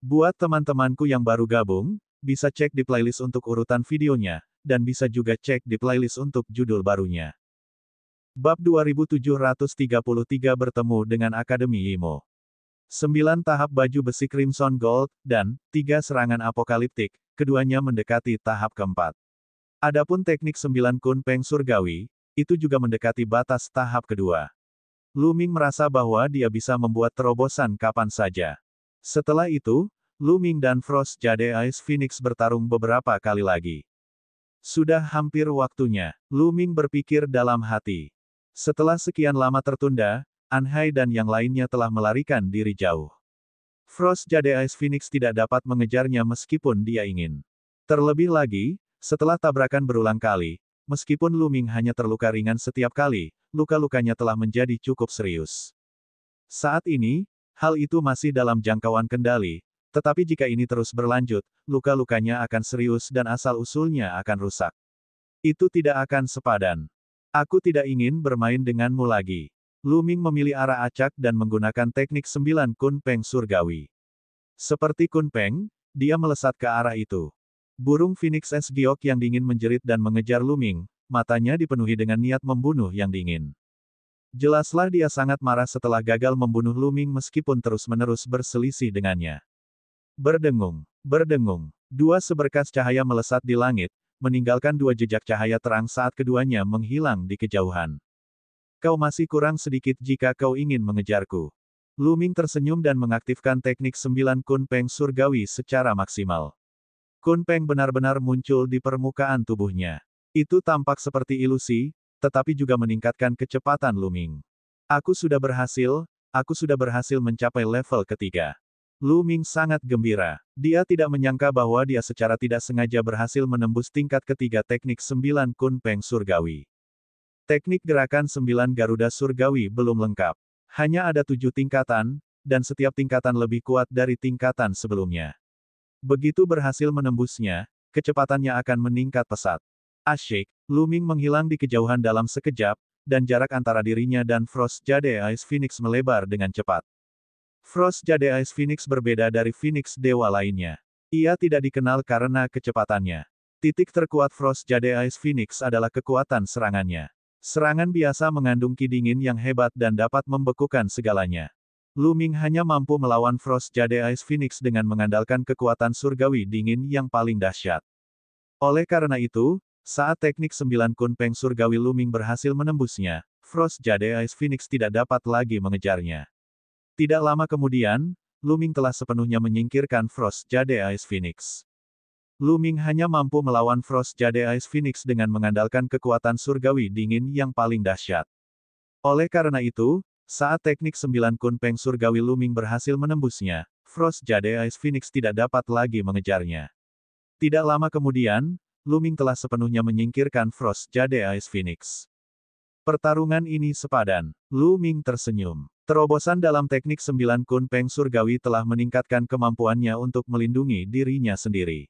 Buat teman-temanku yang baru gabung, bisa cek di playlist untuk urutan videonya, dan bisa juga cek di playlist untuk judul barunya. Bab 2733 bertemu dengan Akademi Imo. 9 tahap baju besi Crimson Gold, dan 3 serangan apokaliptik, keduanya mendekati tahap keempat. Adapun teknik 9 Kun Peng Surgawi, itu juga mendekati batas tahap kedua. Lu Ming merasa bahwa dia bisa membuat terobosan kapan saja. Setelah itu, Lu Ming dan Frost Jade Ice Phoenix bertarung beberapa kali lagi. Sudah hampir waktunya, Lu Ming berpikir dalam hati. Setelah sekian lama tertunda, An Hai dan yang lainnya telah melarikan diri jauh. Frost Jade Ice Phoenix tidak dapat mengejarnya meskipun dia ingin. Terlebih lagi, setelah tabrakan berulang kali, meskipun Lu Ming hanya terluka ringan setiap kali, luka-lukanya telah menjadi cukup serius. Saat ini, hal itu masih dalam jangkauan kendali, tetapi jika ini terus berlanjut, luka-lukanya akan serius dan asal-usulnya akan rusak. Itu tidak akan sepadan. Aku tidak ingin bermain denganmu lagi. Lu Ming memilih arah acak dan menggunakan teknik 9 Kun Peng Surgawi. Seperti Kun Peng, dia melesat ke arah itu. Burung Phoenix es giok yang dingin menjerit dan mengejar Lu Ming, matanya dipenuhi dengan niat membunuh yang dingin. Jelaslah dia sangat marah setelah gagal membunuh Lu Ming meskipun terus-menerus berselisih dengannya. Berdengung, berdengung. Dua seberkas cahaya melesat di langit, meninggalkan dua jejak cahaya terang saat keduanya menghilang di kejauhan. Kau masih kurang sedikit jika kau ingin mengejarku. Lu Ming tersenyum dan mengaktifkan teknik 9 Kun Peng Surgawi secara maksimal. Kun Peng benar-benar muncul di permukaan tubuhnya. Itu tampak seperti ilusi, tetapi juga meningkatkan kecepatan Lu Ming. Aku sudah berhasil mencapai level ketiga. Lu Ming sangat gembira. Dia tidak menyangka bahwa dia secara tidak sengaja berhasil menembus tingkat ketiga teknik 9 Kun Peng Surgawi. Teknik gerakan 9 Garuda Surgawi belum lengkap. Hanya ada 7 tingkatan, dan setiap tingkatan lebih kuat dari tingkatan sebelumnya. Begitu berhasil menembusnya, kecepatannya akan meningkat pesat. Asyik, Lu Ming menghilang di kejauhan dalam sekejap, dan jarak antara dirinya dan Frost Jade Ice Phoenix melebar dengan cepat. Frost Jade Ice Phoenix berbeda dari Phoenix Dewa lainnya. Ia tidak dikenal karena kecepatannya. Titik terkuat Frost Jade Ice Phoenix adalah kekuatan serangannya. Serangan biasa mengandung ki dingin yang hebat dan dapat membekukan segalanya. Lu Ming hanya mampu melawan Frost Jade Ice Phoenix dengan mengandalkan kekuatan surgawi dingin yang paling dahsyat. Oleh karena itu, saat teknik 9 Kun Peng Surgawi Lu Ming berhasil menembusnya, Frost Jade Ice Phoenix tidak dapat lagi mengejarnya. Tidak lama kemudian, Lu Ming telah sepenuhnya menyingkirkan Frost Jade Ice Phoenix. Lu Ming hanya mampu melawan Frost Jade Ice Phoenix dengan mengandalkan kekuatan surgawi dingin yang paling dahsyat. Oleh karena itu, saat teknik 9 Kun Peng Surgawi Lu Ming berhasil menembusnya, Frost Jade Ice Phoenix tidak dapat lagi mengejarnya. Tidak lama kemudian, Lu Ming telah sepenuhnya menyingkirkan Frost Jade Ice Phoenix. Pertarungan ini sepadan. Lu Ming tersenyum. Terobosan dalam teknik 9 Kun Peng Surgawi telah meningkatkan kemampuannya untuk melindungi dirinya sendiri.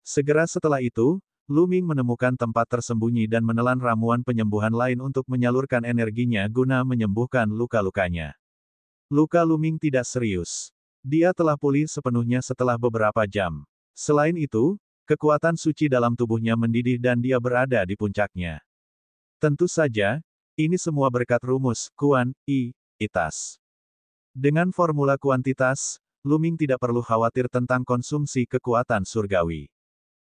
Segera setelah itu, Lu Ming menemukan tempat tersembunyi dan menelan ramuan penyembuhan lain untuk menyalurkan energinya guna menyembuhkan luka-lukanya. Luka Lu Ming tidak serius. Dia telah pulih sepenuhnya setelah beberapa jam. Selain itu, kekuatan suci dalam tubuhnya mendidih dan dia berada di puncaknya. Tentu saja, ini semua berkat rumus kuantitas. Dengan formula kuantitas, Lu Ming tidak perlu khawatir tentang konsumsi kekuatan surgawi.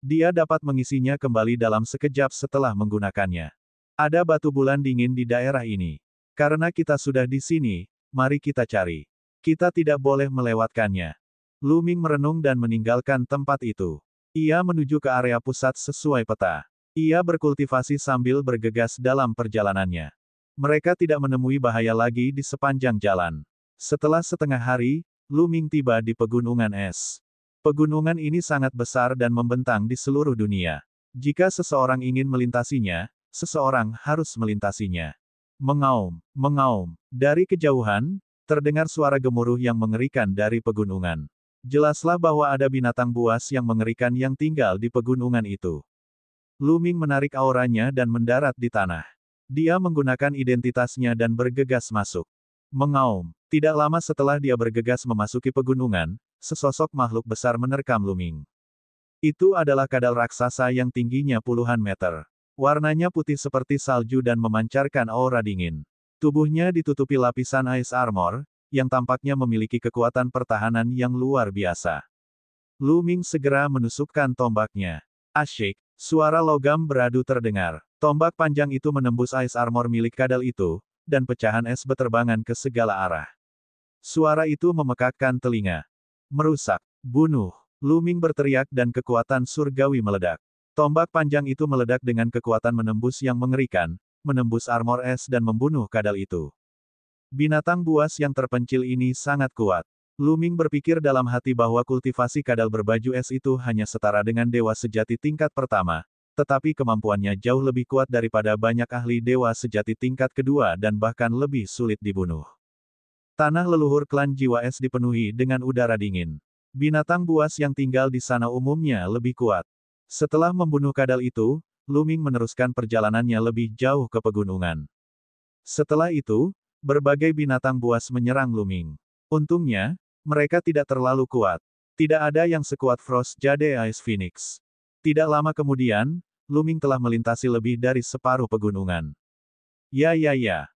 Dia dapat mengisinya kembali dalam sekejap setelah menggunakannya. Ada batu bulan dingin di daerah ini. Karena kita sudah di sini, mari kita cari. Kita tidak boleh melewatkannya. Lu Ming merenung dan meninggalkan tempat itu. Ia menuju ke area pusat sesuai peta. Ia berkultivasi sambil bergegas dalam perjalanannya. Mereka tidak menemui bahaya lagi di sepanjang jalan. Setelah setengah hari, Lu Ming tiba di pegunungan es. Pegunungan ini sangat besar dan membentang di seluruh dunia. Jika seseorang ingin melintasinya, seseorang harus melintasinya. Mengaum, mengaum. Dari kejauhan, terdengar suara gemuruh yang mengerikan dari pegunungan. Jelaslah bahwa ada binatang buas yang mengerikan yang tinggal di pegunungan itu. Lu Ming menarik auranya dan mendarat di tanah. Dia menggunakan identitasnya dan bergegas masuk. Mengaum. Tidak lama setelah dia bergegas memasuki pegunungan, sesosok makhluk besar menerkam Lu Ming. Itu adalah kadal raksasa yang tingginya puluhan meter. Warnanya putih seperti salju dan memancarkan aura dingin. Tubuhnya ditutupi lapisan Ice Armor, yang tampaknya memiliki kekuatan pertahanan yang luar biasa. Lu Ming segera menusukkan tombaknya. Asyik, suara logam beradu terdengar. Tombak panjang itu menembus Ice Armor milik kadal itu, dan pecahan es berterbangan ke segala arah. Suara itu memekakkan telinga. Merusak, bunuh. Lu Ming berteriak dan kekuatan surgawi meledak. Tombak panjang itu meledak dengan kekuatan menembus yang mengerikan, menembus armor es dan membunuh kadal itu. Binatang buas yang terpencil ini sangat kuat. Lu Ming berpikir dalam hati bahwa kultivasi kadal berbaju es itu hanya setara dengan dewa sejati tingkat pertama, tetapi kemampuannya jauh lebih kuat daripada banyak ahli dewa sejati tingkat kedua dan bahkan lebih sulit dibunuh. Tanah leluhur klan jiwa es dipenuhi dengan udara dingin. Binatang buas yang tinggal di sana umumnya lebih kuat. Setelah membunuh kadal itu, Lu Ming meneruskan perjalanannya lebih jauh ke pegunungan. Setelah itu, berbagai binatang buas menyerang Lu Ming. Untungnya, mereka tidak terlalu kuat. Tidak ada yang sekuat Frost Jade Ice Phoenix. Tidak lama kemudian, Lu Ming telah melintasi lebih dari separuh pegunungan. Ya,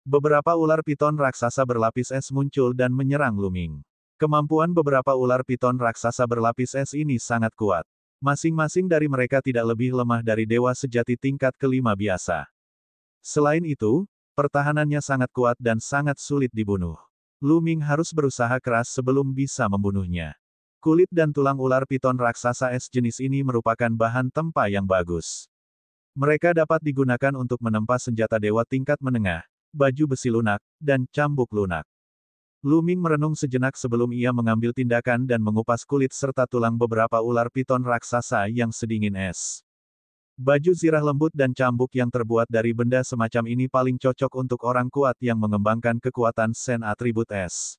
beberapa ular piton raksasa berlapis es muncul dan menyerang Lu Ming. Kemampuan beberapa ular piton raksasa berlapis es ini sangat kuat. Masing-masing dari mereka tidak lebih lemah dari dewa sejati tingkat kelima biasa. Selain itu, pertahanannya sangat kuat dan sangat sulit dibunuh. Lu Ming harus berusaha keras sebelum bisa membunuhnya. Kulit dan tulang ular piton raksasa es jenis ini merupakan bahan tempa yang bagus. Mereka dapat digunakan untuk menempa senjata dewa tingkat menengah, baju besi lunak, dan cambuk lunak. Lu Ming merenung sejenak sebelum ia mengambil tindakan dan mengupas kulit serta tulang beberapa ular piton raksasa yang sedingin es. Baju zirah lembut dan cambuk yang terbuat dari benda semacam ini paling cocok untuk orang kuat yang mengembangkan kekuatan Sen atribut es.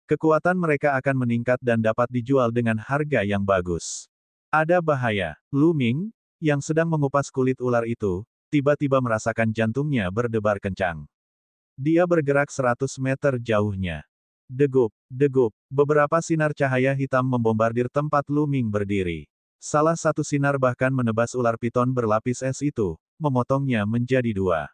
Kekuatan mereka akan meningkat dan dapat dijual dengan harga yang bagus. Ada bahaya. Lu Ming, yang sedang mengupas kulit ular itu, tiba-tiba merasakan jantungnya berdebar kencang. Dia bergerak 100 meter jauhnya. Degup, beberapa sinar cahaya hitam membombardir tempat Lu Ming berdiri. Salah satu sinar bahkan menebas ular piton berlapis es itu, memotongnya menjadi dua.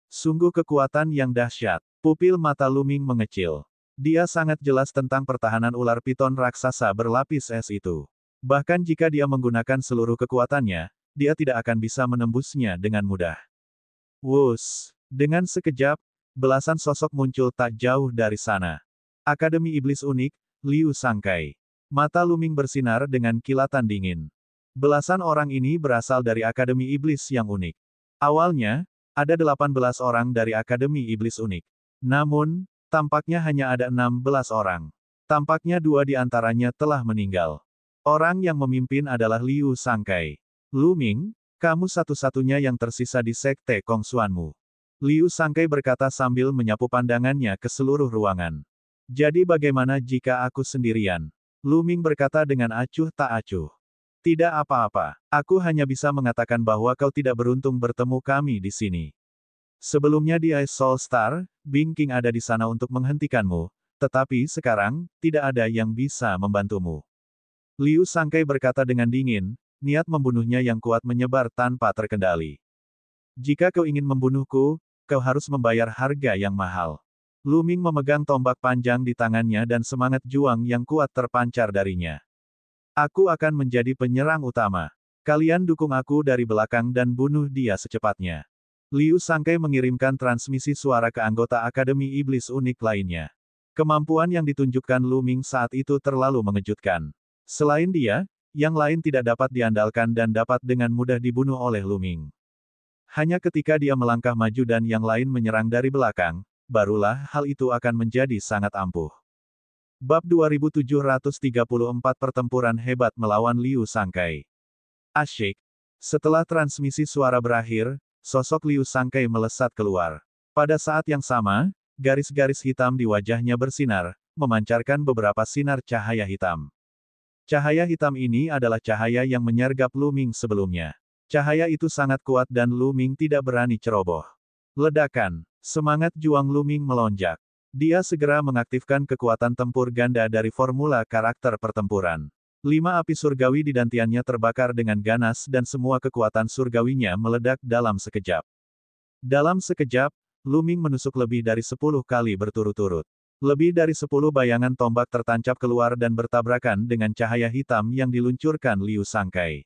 Sungguh kekuatan yang dahsyat. Pupil mata Lu Ming mengecil. Dia sangat jelas tentang pertahanan ular piton raksasa berlapis es itu. Bahkan jika dia menggunakan seluruh kekuatannya, dia tidak akan bisa menembusnya dengan mudah. Wus! Dengan sekejap, belasan sosok muncul tak jauh dari sana. Akademi Iblis Unik, Liu Sangkai. Mata Lu Ming bersinar dengan kilatan dingin. Belasan orang ini berasal dari Akademi Iblis yang unik. Awalnya, ada 18 orang dari Akademi Iblis Unik. Namun, tampaknya hanya ada 16 orang. Tampaknya 2 di antaranya telah meninggal. Orang yang memimpin adalah Liu Sangkai. Lu Ming, kamu satu-satunya yang tersisa di sekte Kongsuanmu. Liu Sangkai berkata sambil menyapu pandangannya ke seluruh ruangan. Jadi bagaimana jika aku sendirian? Lu Ming berkata dengan acuh tak acuh. Tidak apa-apa. Aku hanya bisa mengatakan bahwa kau tidak beruntung bertemu kami di sini. Sebelumnya di Ice Soul Star, Bing King ada di sana untuk menghentikanmu, tetapi sekarang, tidak ada yang bisa membantumu. Liu Sangkai berkata dengan dingin, niat membunuhnya yang kuat menyebar tanpa terkendali. Jika kau ingin membunuhku, kau harus membayar harga yang mahal. Lu Ming memegang tombak panjang di tangannya dan semangat juang yang kuat terpancar darinya. Aku akan menjadi penyerang utama. Kalian dukung aku dari belakang dan bunuh dia secepatnya. Liu Sangkai mengirimkan transmisi suara ke anggota Akademi Iblis Unik lainnya. Kemampuan yang ditunjukkan Lu Ming saat itu terlalu mengejutkan. Selain dia, yang lain tidak dapat diandalkan dan dapat dengan mudah dibunuh oleh Lu Ming. Hanya ketika dia melangkah maju dan yang lain menyerang dari belakang, barulah hal itu akan menjadi sangat ampuh. Bab 2734 Pertempuran Hebat Melawan Liu Sangkai. Asyik. Setelah transmisi suara berakhir, sosok Liu Sangkai melesat keluar. Pada saat yang sama, garis-garis hitam di wajahnya bersinar, memancarkan beberapa sinar cahaya hitam. Cahaya hitam ini adalah cahaya yang menyergap Lu Ming sebelumnya. Cahaya itu sangat kuat dan Lu Ming tidak berani ceroboh. Ledakan. Semangat juang Lu Ming melonjak. Dia segera mengaktifkan kekuatan tempur ganda dari formula karakter pertempuran. 5 api surgawi di dantiannya terbakar dengan ganas dan semua kekuatan surgawinya meledak dalam sekejap. Dalam sekejap, Luming menusuk lebih dari 10 kali berturut-turut. Lebih dari 10 bayangan tombak tertancap keluar dan bertabrakan dengan cahaya hitam yang diluncurkan Liu Sangkai.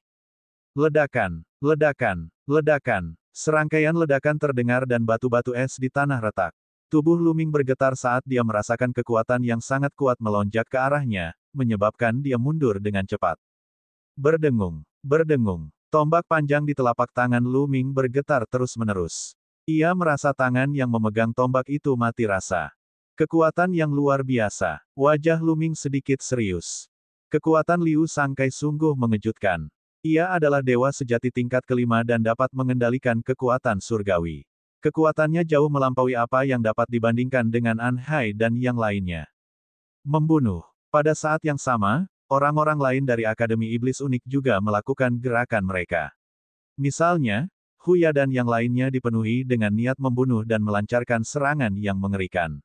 Ledakan, ledakan, ledakan. Serangkaian ledakan terdengar dan batu-batu es di tanah retak. Tubuh Luming bergetar saat dia merasakan kekuatan yang sangat kuat melonjak ke arahnya, menyebabkan dia mundur dengan cepat. Berdengung, berdengung. Tombak panjang di telapak tangan Luming bergetar terus-menerus. Ia merasa tangan yang memegang tombak itu mati rasa. Kekuatan yang luar biasa. Wajah Luming sedikit serius. Kekuatan Liu Sangkai sungguh mengejutkan. Ia adalah dewa sejati tingkat kelima dan dapat mengendalikan kekuatan surgawi. Kekuatannya jauh melampaui apa yang dapat dibandingkan dengan An Hai dan yang lainnya. Membunuh. Pada saat yang sama, orang-orang lain dari Akademi Iblis Unik juga melakukan gerakan mereka. Misalnya, Huya dan yang lainnya dipenuhi dengan niat membunuh dan melancarkan serangan yang mengerikan.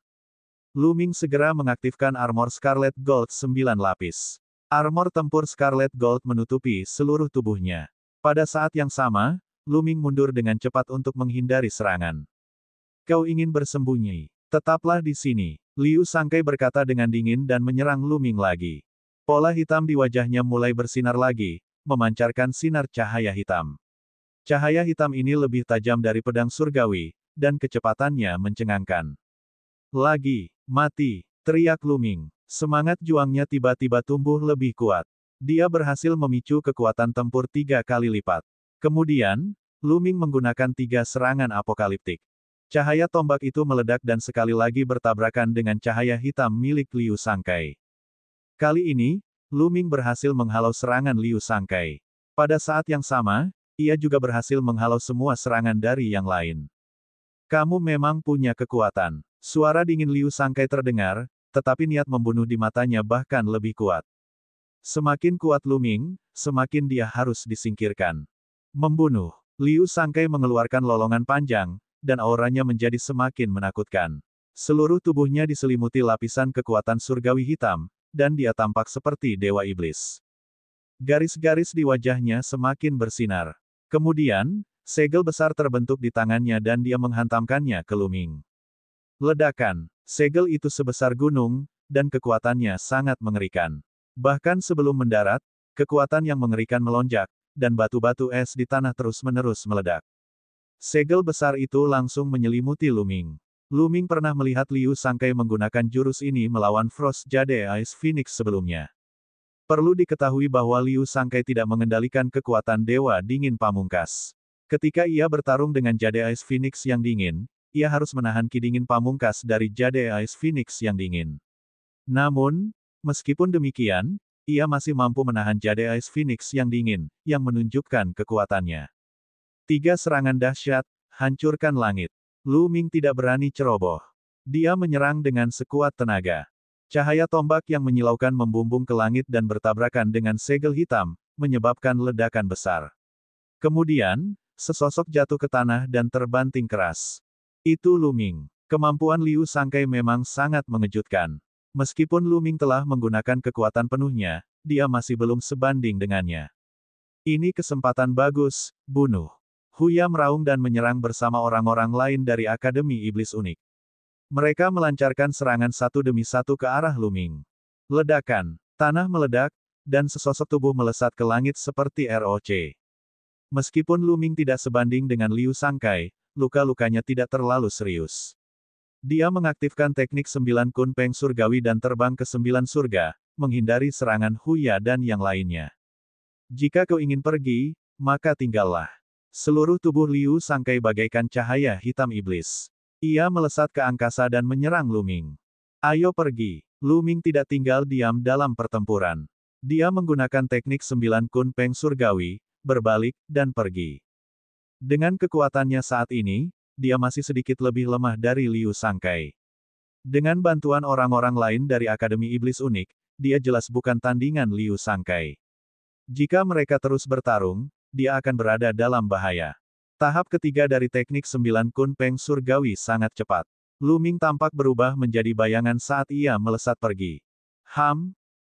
Luming segera mengaktifkan armor Scarlet Gold 9 lapis. Armor tempur Scarlet Gold menutupi seluruh tubuhnya. Pada saat yang sama, Luming mundur dengan cepat untuk menghindari serangan. Kau ingin bersembunyi? Tetaplah di sini. Liu Sangkai berkata dengan dingin dan menyerang Luming lagi. Pola hitam di wajahnya mulai bersinar lagi, memancarkan sinar cahaya hitam. Cahaya hitam ini lebih tajam dari pedang surgawi, dan kecepatannya mencengangkan. Lagi, mati, teriak Luming. Semangat juangnya tiba-tiba tumbuh lebih kuat. Dia berhasil memicu kekuatan tempur 3 kali lipat. Kemudian, Luming menggunakan 3 serangan apokaliptik. Cahaya tombak itu meledak dan sekali lagi bertabrakan dengan cahaya hitam milik Liu Sangkai. Kali ini, Luming berhasil menghalau serangan Liu Sangkai. Pada saat yang sama, ia juga berhasil menghalau semua serangan dari yang lain. Kamu memang punya kekuatan. Suara dingin Liu Sangkai terdengar, tetapi niat membunuh di matanya bahkan lebih kuat. Semakin kuat Luming, semakin dia harus disingkirkan. Membunuh. Liu Sangkai mengeluarkan lolongan panjang, dan auranya menjadi semakin menakutkan. Seluruh tubuhnya diselimuti lapisan kekuatan surgawi hitam, dan dia tampak seperti dewa iblis. Garis-garis di wajahnya semakin bersinar. Kemudian, segel besar terbentuk di tangannya dan dia menghantamkannya ke Luming. Ledakan. Segel itu sebesar gunung, dan kekuatannya sangat mengerikan. Bahkan sebelum mendarat, kekuatan yang mengerikan melonjak, dan batu-batu es di tanah terus-menerus meledak. Segel besar itu langsung menyelimuti Luming. Luming pernah melihat Liu Sangkai menggunakan jurus ini melawan Frost Jade Ice Phoenix sebelumnya. Perlu diketahui bahwa Liu Sangkai tidak mengendalikan kekuatan Dewa Dingin Pamungkas. Ketika ia bertarung dengan Jade Ice Phoenix yang dingin, ia harus menahan ki dingin pamungkas dari Jade Ice Phoenix yang dingin. Namun, meskipun demikian, ia masih mampu menahan Jade Ice Phoenix yang dingin, yang menunjukkan kekuatannya. 3 serangan dahsyat, hancurkan langit. Luming tidak berani ceroboh. Dia menyerang dengan sekuat tenaga. Cahaya tombak yang menyilaukan membumbung ke langit dan bertabrakan dengan segel hitam, menyebabkan ledakan besar. Kemudian, sesosok jatuh ke tanah dan terbanting keras. Itu Luming. Kemampuan Liu Sangkai memang sangat mengejutkan. Meskipun Luming telah menggunakan kekuatan penuhnya, dia masih belum sebanding dengannya. Ini kesempatan bagus, bunuh. Huya meraung dan menyerang bersama orang-orang lain dari Akademi Iblis Unik. Mereka melancarkan serangan satu demi satu ke arah Luming. Ledakan, tanah meledak, dan sesosok tubuh melesat ke langit seperti ROC. Meskipun Luming tidak sebanding dengan Liu Sangkai, luka-lukanya tidak terlalu serius. Dia mengaktifkan teknik 9 Kunpeng surgawi dan terbang ke 9 surga, menghindari serangan Huya dan yang lainnya. Jika kau ingin pergi, maka tinggallah. Seluruh tubuh Liu Sangkai bagaikan cahaya hitam iblis. Ia melesat ke angkasa dan menyerang Luming. Ayo pergi. Luming tidak tinggal diam dalam pertempuran. Dia menggunakan teknik 9 Kunpeng surgawi, berbalik, dan pergi. Dengan kekuatannya saat ini, dia masih sedikit lebih lemah dari Liu Sangkai. Dengan bantuan orang-orang lain dari Akademi Iblis Unik, dia jelas bukan tandingan Liu Sangkai. Jika mereka terus bertarung, dia akan berada dalam bahaya. Tahap ketiga dari teknik 9 Kunpeng surgawi sangat cepat. Lu Ming tampak berubah menjadi bayangan saat ia melesat pergi.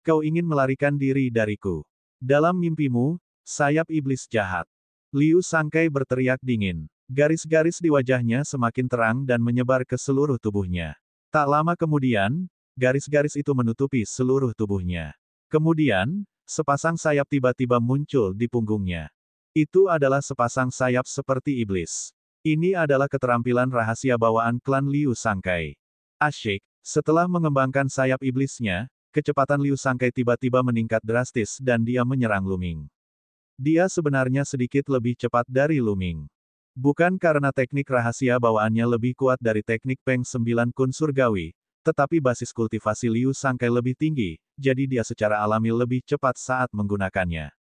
Kau ingin melarikan diri dariku. Dalam mimpimu, sayap iblis jahat. Liu Sangkai berteriak dingin. Garis-garis di wajahnya semakin terang dan menyebar ke seluruh tubuhnya. Tak lama kemudian, garis-garis itu menutupi seluruh tubuhnya. Kemudian, sepasang sayap tiba-tiba muncul di punggungnya. Itu adalah sepasang sayap seperti iblis. Ini adalah keterampilan rahasia bawaan klan Liu Sangkai. Asyik, setelah mengembangkan sayap iblisnya, kecepatan Liu Sangkai tiba-tiba meningkat drastis dan dia menyerang Lu Ming. Dia sebenarnya sedikit lebih cepat dari Lu Ming. Bukan karena teknik rahasia bawaannya lebih kuat dari teknik Peng 9 Kun Surgawi, tetapi basis kultivasi Liu Sangkai lebih tinggi, jadi dia secara alami lebih cepat saat menggunakannya.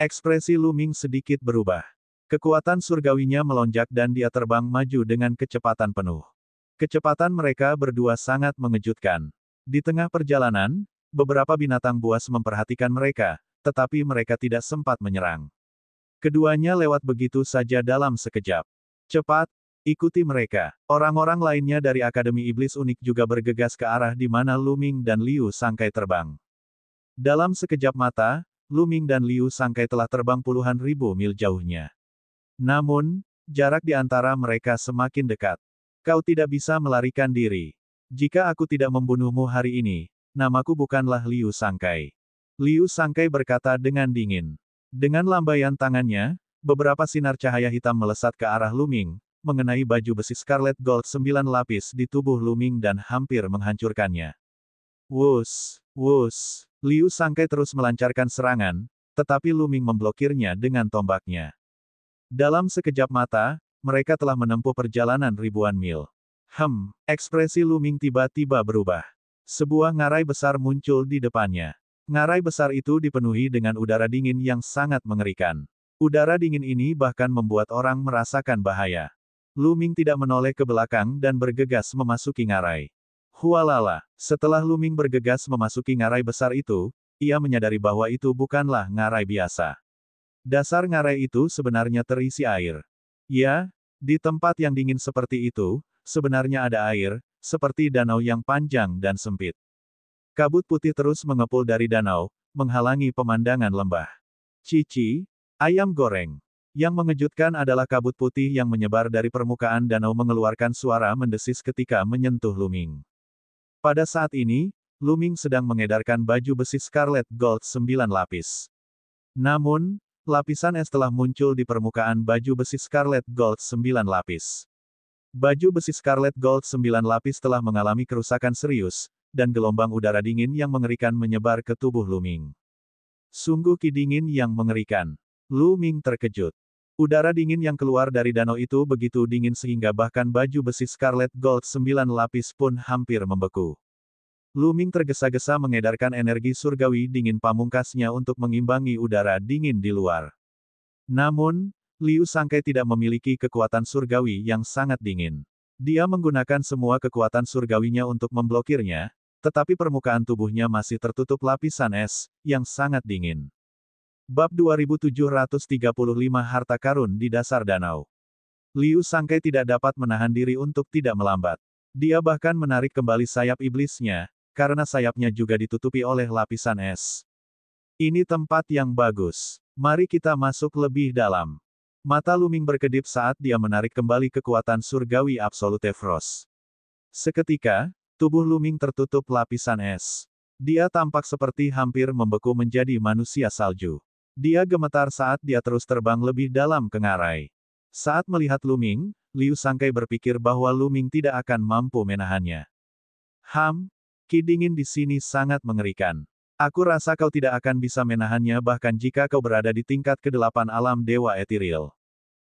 Ekspresi Lu Ming sedikit berubah. Kekuatan surgawinya melonjak dan dia terbang maju dengan kecepatan penuh. Kecepatan mereka berdua sangat mengejutkan. Di tengah perjalanan, beberapa binatang buas memperhatikan mereka, tetapi mereka tidak sempat menyerang. Keduanya lewat begitu saja dalam sekejap. Cepat, ikuti mereka. Orang-orang lainnya dari Akademi Iblis Unik juga bergegas ke arah di mana Lu Ming dan Liu Sangkai terbang. Dalam sekejap mata, Lu Ming dan Liu Sangkai telah terbang puluhan ribu mil jauhnya. Namun, jarak di antara mereka semakin dekat. Kau tidak bisa melarikan diri. Jika aku tidak membunuhmu hari ini, namaku bukanlah Liu Sangkai. Liu Sangkai berkata dengan dingin. Dengan lambaian tangannya, beberapa sinar cahaya hitam melesat ke arah Lu Ming, mengenai baju besi Scarlet Gold 9 lapis di tubuh Lu Ming dan hampir menghancurkannya. Wus, wus. Liu Sangkai terus melancarkan serangan, tetapi Lu Ming memblokirnya dengan tombaknya. Dalam sekejap mata, mereka telah menempuh perjalanan ribuan mil. Ekspresi Lu Ming tiba-tiba berubah. Sebuah ngarai besar muncul di depannya. Ngarai besar itu dipenuhi dengan udara dingin yang sangat mengerikan. Udara dingin ini bahkan membuat orang merasakan bahaya. Lu Ming tidak menoleh ke belakang dan bergegas memasuki ngarai. Hualala, setelah Lu Ming bergegas memasuki ngarai besar itu, ia menyadari bahwa itu bukanlah ngarai biasa. Dasar ngarai itu sebenarnya terisi air. Ya, di tempat yang dingin seperti itu, sebenarnya ada air, seperti danau yang panjang dan sempit. Kabut putih terus mengepul dari danau, menghalangi pemandangan lembah. Cici, ayam goreng. Yang mengejutkan adalah kabut putih yang menyebar dari permukaan danau mengeluarkan suara mendesis ketika menyentuh Lu Ming. Pada saat ini, Lu Ming sedang mengedarkan baju besi Scarlet Gold 9 lapis. Namun, lapisan es telah muncul di permukaan baju besi Scarlet Gold 9 lapis. Baju besi Scarlet Gold 9 lapis telah mengalami kerusakan serius, dan gelombang udara dingin yang mengerikan menyebar ke tubuh Lu Ming. Sungguh ki dingin yang mengerikan. Lu Ming terkejut. Udara dingin yang keluar dari danau itu begitu dingin sehingga bahkan baju besi Scarlet Gold 9 lapis pun hampir membeku. Lu Ming tergesa-gesa mengedarkan energi surgawi dingin pamungkasnya untuk mengimbangi udara dingin di luar. Namun, Liu Sangkai tidak memiliki kekuatan surgawi yang sangat dingin. Dia menggunakan semua kekuatan surgawinya untuk memblokirnya, tetapi permukaan tubuhnya masih tertutup lapisan es, yang sangat dingin. Bab 2735 Harta Karun di Dasar Danau. Liu Sangkai tidak dapat menahan diri untuk tidak melambat. Dia bahkan menarik kembali sayap iblisnya, karena sayapnya juga ditutupi oleh lapisan es. Ini tempat yang bagus. Mari kita masuk lebih dalam. Mata Lu Ming berkedip saat dia menarik kembali kekuatan surgawi Absolute Frost. Seketika, tubuh Lu Ming tertutup lapisan es. Dia tampak seperti hampir membeku menjadi manusia salju. Dia gemetar saat dia terus terbang lebih dalam ke ngarai. Saat melihat Lu Ming, Liu Sangkai berpikir bahwa Lu Ming tidak akan mampu menahannya. Ki dingin di sini sangat mengerikan. Aku rasa kau tidak akan bisa menahannya bahkan jika kau berada di tingkat ke-8 alam Dewa Etiril.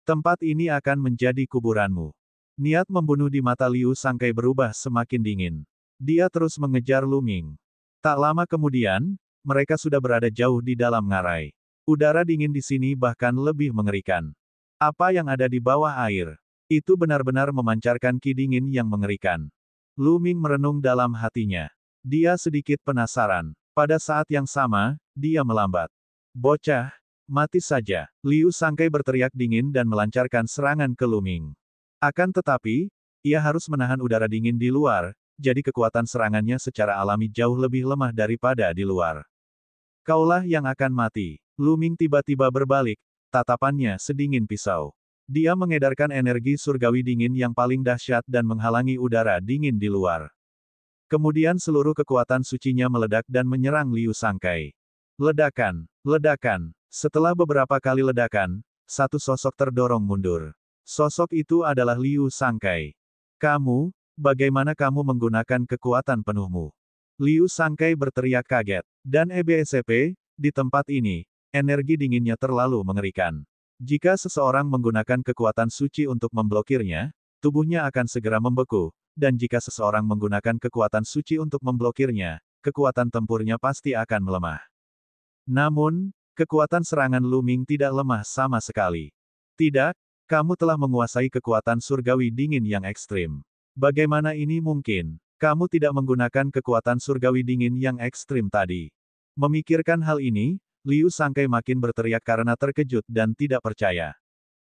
Tempat ini akan menjadi kuburanmu. Niat membunuh di mata Liu Sangkai berubah semakin dingin. Dia terus mengejar Lu Ming. Tak lama kemudian, mereka sudah berada jauh di dalam ngarai. Udara dingin di sini bahkan lebih mengerikan. Apa yang ada di bawah air? Itu benar-benar memancarkan ki dingin yang mengerikan. Lu Ming merenung dalam hatinya. Dia sedikit penasaran. Pada saat yang sama, dia melambat. Bocah, mati saja. Liu Sangkai berteriak dingin dan melancarkan serangan ke Lu Ming. Akan tetapi, Ia harus menahan udara dingin di luar, jadi kekuatan serangannya secara alami jauh lebih lemah daripada di luar. Kaulah yang akan mati. Lu Ming tiba-tiba berbalik, tatapannya sedingin pisau. Dia mengedarkan energi surgawi dingin yang paling dahsyat dan menghalangi udara dingin di luar. Kemudian seluruh kekuatan sucinya meledak dan menyerang Liu Sangkai. Ledakan, ledakan. Setelah beberapa kali ledakan, satu sosok terdorong mundur. Sosok itu adalah Liu Sangkai. Kamu, bagaimana kamu menggunakan kekuatan penuhmu? Liu Sangkai berteriak kaget. Dan EBSP, di tempat ini, energi dinginnya terlalu mengerikan. Jika seseorang menggunakan kekuatan suci untuk memblokirnya, tubuhnya akan segera membeku, dan jika seseorang menggunakan kekuatan suci untuk memblokirnya, kekuatan tempurnya pasti akan melemah. Namun, kekuatan serangan Lu Ming tidak lemah sama sekali. Tidak, kamu telah menguasai kekuatan surgawi dingin yang ekstrim. Bagaimana ini mungkin? Kamu tidak menggunakan kekuatan surgawi dingin yang ekstrim tadi. Memikirkan hal ini, Liu Sangkai makin berteriak karena terkejut dan tidak percaya.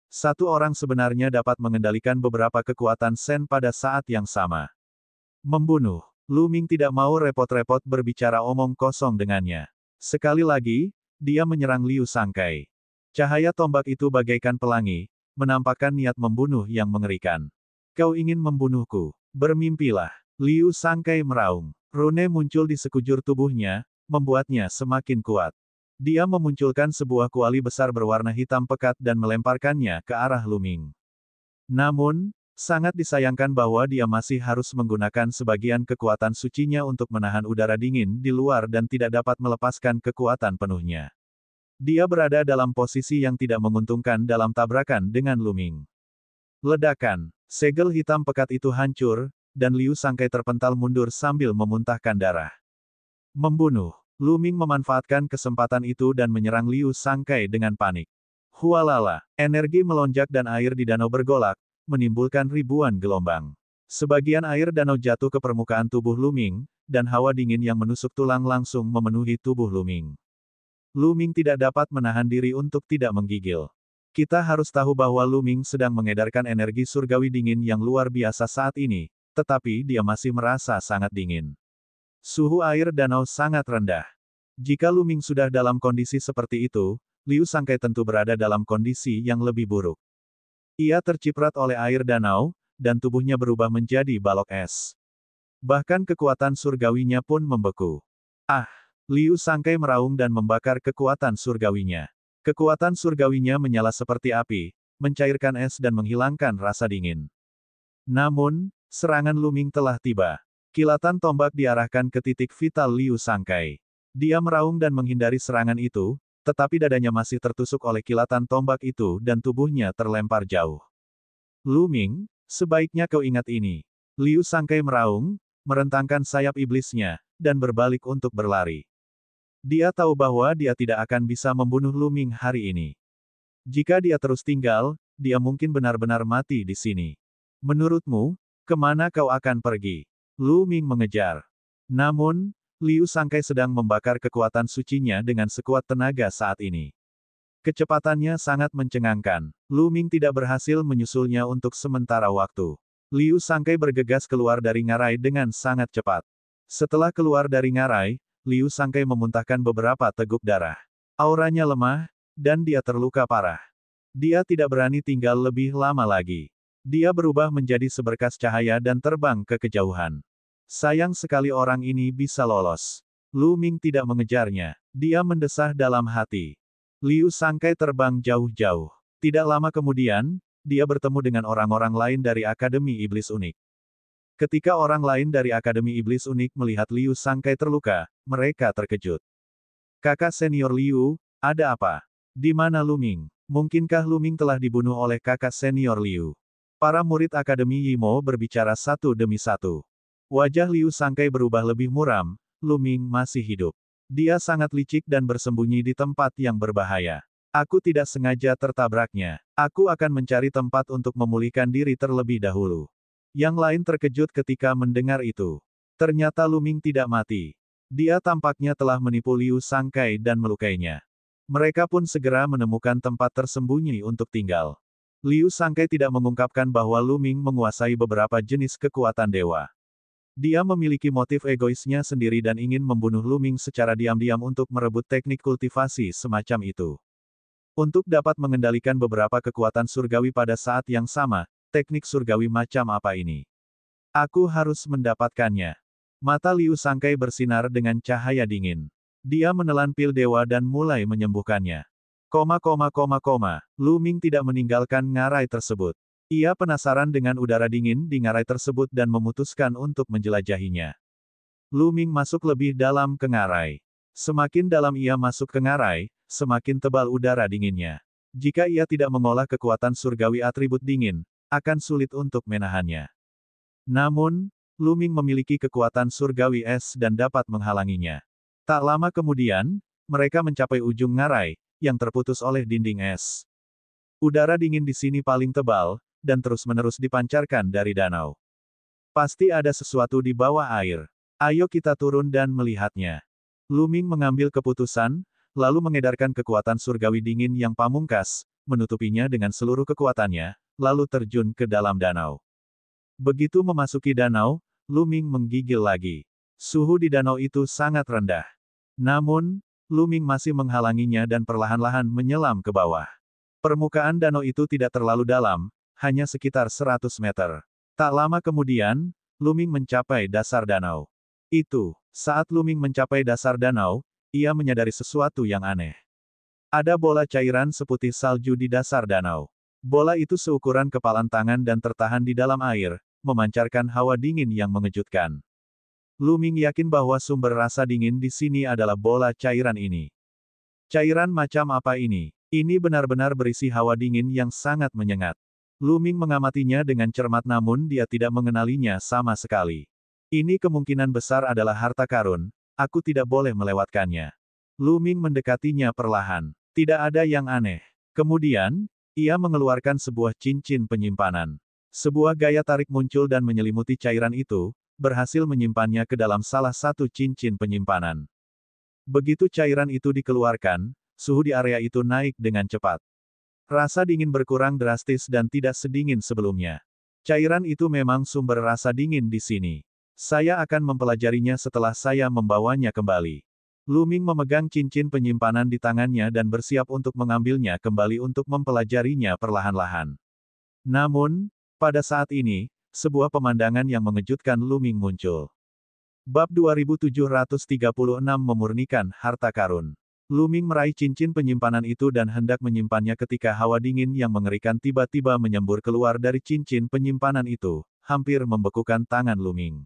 Satu orang sebenarnya dapat mengendalikan beberapa kekuatan Sen pada saat yang sama. Membunuh. Lu Ming tidak mau repot-repot berbicara omong kosong dengannya. Sekali lagi, dia menyerang Liu Sangkai. Cahaya tombak itu bagaikan pelangi, menampakkan niat membunuh yang mengerikan. Kau ingin membunuhku? Bermimpilah. Liu Sangkai meraung. Rune muncul di sekujur tubuhnya, membuatnya semakin kuat. Dia memunculkan sebuah kuali besar berwarna hitam pekat dan melemparkannya ke arah Lu Ming. Namun, sangat disayangkan bahwa dia masih harus menggunakan sebagian kekuatan sucinya untuk menahan udara dingin di luar dan tidak dapat melepaskan kekuatan penuhnya. Dia berada dalam posisi yang tidak menguntungkan dalam tabrakan dengan Lu Ming. Ledakan. Segel hitam pekat itu hancur, dan Liu Sangkai terpental mundur sambil memuntahkan darah. Membunuh. Lu Ming memanfaatkan kesempatan itu dan menyerang Liu Sangkai dengan panik. Hualala, energi melonjak dan air di danau bergolak, menimbulkan ribuan gelombang. Sebagian air danau jatuh ke permukaan tubuh Lu Ming, dan hawa dingin yang menusuk tulang langsung memenuhi tubuh Lu Ming. Lu Ming tidak dapat menahan diri untuk tidak menggigil. Kita harus tahu bahwa Lu Ming sedang mengedarkan energi surgawi dingin yang luar biasa saat ini, tetapi dia masih merasa sangat dingin. Suhu air danau sangat rendah. Jika Lu Ming sudah dalam kondisi seperti itu, Liu Sangkai tentu berada dalam kondisi yang lebih buruk. Ia terciprat oleh air danau, dan tubuhnya berubah menjadi balok es. Bahkan kekuatan surgawinya pun membeku. Ah! Liu Sangkai meraung dan membakar kekuatan surgawinya. Kekuatan surgawinya menyala seperti api, mencairkan es dan menghilangkan rasa dingin. Namun, serangan Lu Ming telah tiba. Kilatan tombak diarahkan ke titik vital Liu Sangkai. Dia meraung dan menghindari serangan itu, tetapi dadanya masih tertusuk oleh kilatan tombak itu dan tubuhnya terlempar jauh. Lu Ming, sebaiknya kau ingat ini. Liu Sangkai meraung, merentangkan sayap iblisnya, dan berbalik untuk berlari. Dia tahu bahwa dia tidak akan bisa membunuh Lu Ming hari ini. Jika dia terus tinggal, dia mungkin benar-benar mati di sini. Menurutmu, kemana kau akan pergi? Lu Ming mengejar. Namun, Liu Sangkai sedang membakar kekuatan sucinya dengan sekuat tenaga saat ini. Kecepatannya sangat mencengangkan. Lu Ming tidak berhasil menyusulnya untuk sementara waktu. Liu Sangkai bergegas keluar dari ngarai dengan sangat cepat. Setelah keluar dari ngarai, Liu Sangkai memuntahkan beberapa teguk darah. Auranya lemah, dan dia terluka parah. Dia tidak berani tinggal lebih lama lagi. Dia berubah menjadi seberkas cahaya dan terbang ke kejauhan. Sayang sekali orang ini bisa lolos. Lu Ming tidak mengejarnya. Dia mendesah dalam hati. Liu Sangkai terbang jauh-jauh. Tidak lama kemudian, dia bertemu dengan orang-orang lain dari Akademi Iblis Unik. Ketika orang lain dari Akademi Iblis Unik melihat Liu Sangkai terluka, mereka terkejut. Kakak senior Liu, ada apa? Di mana Lu Ming? Mungkinkah Lu Ming telah dibunuh oleh kakak senior Liu? Para murid Akademi Yimo berbicara satu demi satu. Wajah Liu Sangkai berubah lebih muram, Lu Ming masih hidup. Dia sangat licik dan bersembunyi di tempat yang berbahaya. Aku tidak sengaja tertabraknya. Aku akan mencari tempat untuk memulihkan diri terlebih dahulu. Yang lain terkejut ketika mendengar itu. Ternyata Lu Ming tidak mati. Dia tampaknya telah menipu Liu Sangkai dan melukainya. Mereka pun segera menemukan tempat tersembunyi untuk tinggal. Liu Sangkai tidak mengungkapkan bahwa Lu Ming menguasai beberapa jenis kekuatan dewa. Dia memiliki motif egoisnya sendiri dan ingin membunuh Lu Ming secara diam-diam untuk merebut teknik kultivasi semacam itu. Untuk dapat mengendalikan beberapa kekuatan surgawi pada saat yang sama, teknik surgawi macam apa ini? Aku harus mendapatkannya. Mata Liu Sangkai bersinar dengan cahaya dingin. Dia menelan pil dewa dan mulai menyembuhkannya. Lu Ming tidak meninggalkan ngarai tersebut. Ia penasaran dengan udara dingin di ngarai tersebut dan memutuskan untuk menjelajahinya. Lu Ming masuk lebih dalam ke ngarai. Semakin dalam ia masuk ke ngarai, semakin tebal udara dinginnya. Jika ia tidak mengolah kekuatan surgawi atribut dingin, akan sulit untuk menahannya. Namun, Lu Ming memiliki kekuatan surgawi es dan dapat menghalanginya. Tak lama kemudian, mereka mencapai ujung ngarai, yang terputus oleh dinding es. Udara dingin di sini paling tebal, dan terus-menerus dipancarkan dari danau. Pasti ada sesuatu di bawah air. Ayo kita turun dan melihatnya. Lu Ming mengambil keputusan, lalu mengedarkan kekuatan surgawi dingin yang pamungkas, menutupinya dengan seluruh kekuatannya, lalu terjun ke dalam danau. Begitu memasuki danau, Lu Ming menggigil lagi. Suhu di danau itu sangat rendah. Namun, Lu Ming masih menghalanginya dan perlahan-lahan menyelam ke bawah. Permukaan danau itu tidak terlalu dalam, hanya sekitar 100 meter. Tak lama kemudian, Lu Ming mencapai dasar danau. Saat Lu Ming mencapai dasar danau, ia menyadari sesuatu yang aneh. Ada bola cairan seputih salju di dasar danau. Bola itu seukuran kepalan tangan dan tertahan di dalam air, memancarkan hawa dingin yang mengejutkan. Lu Ming yakin bahwa sumber rasa dingin di sini adalah bola cairan ini. Cairan macam apa ini? Ini benar-benar berisi hawa dingin yang sangat menyengat. Lu Ming mengamatinya dengan cermat namun dia tidak mengenalinya sama sekali. Ini kemungkinan besar adalah harta karun, aku tidak boleh melewatkannya. Lu Ming mendekatinya perlahan. Tidak ada yang aneh. Kemudian, ia mengeluarkan sebuah cincin penyimpanan. Sebuah gaya tarik muncul dan menyelimuti cairan itu, berhasil menyimpannya ke dalam salah satu cincin penyimpanan. Begitu cairan itu dikeluarkan, suhu di area itu naik dengan cepat. Rasa dingin berkurang drastis dan tidak sedingin sebelumnya. Cairan itu memang sumber rasa dingin di sini. Saya akan mempelajarinya setelah saya membawanya kembali. Lu Ming memegang cincin penyimpanan di tangannya dan bersiap untuk mengambilnya kembali untuk mempelajarinya perlahan-lahan. Namun, pada saat ini, sebuah pemandangan yang mengejutkan Lu Ming muncul. Bab 2736 Memurnikan Harta Karun. Lu Ming meraih cincin penyimpanan itu dan hendak menyimpannya ketika hawa dingin yang mengerikan tiba-tiba menyembur keluar dari cincin penyimpanan itu, hampir membekukan tangan Lu Ming.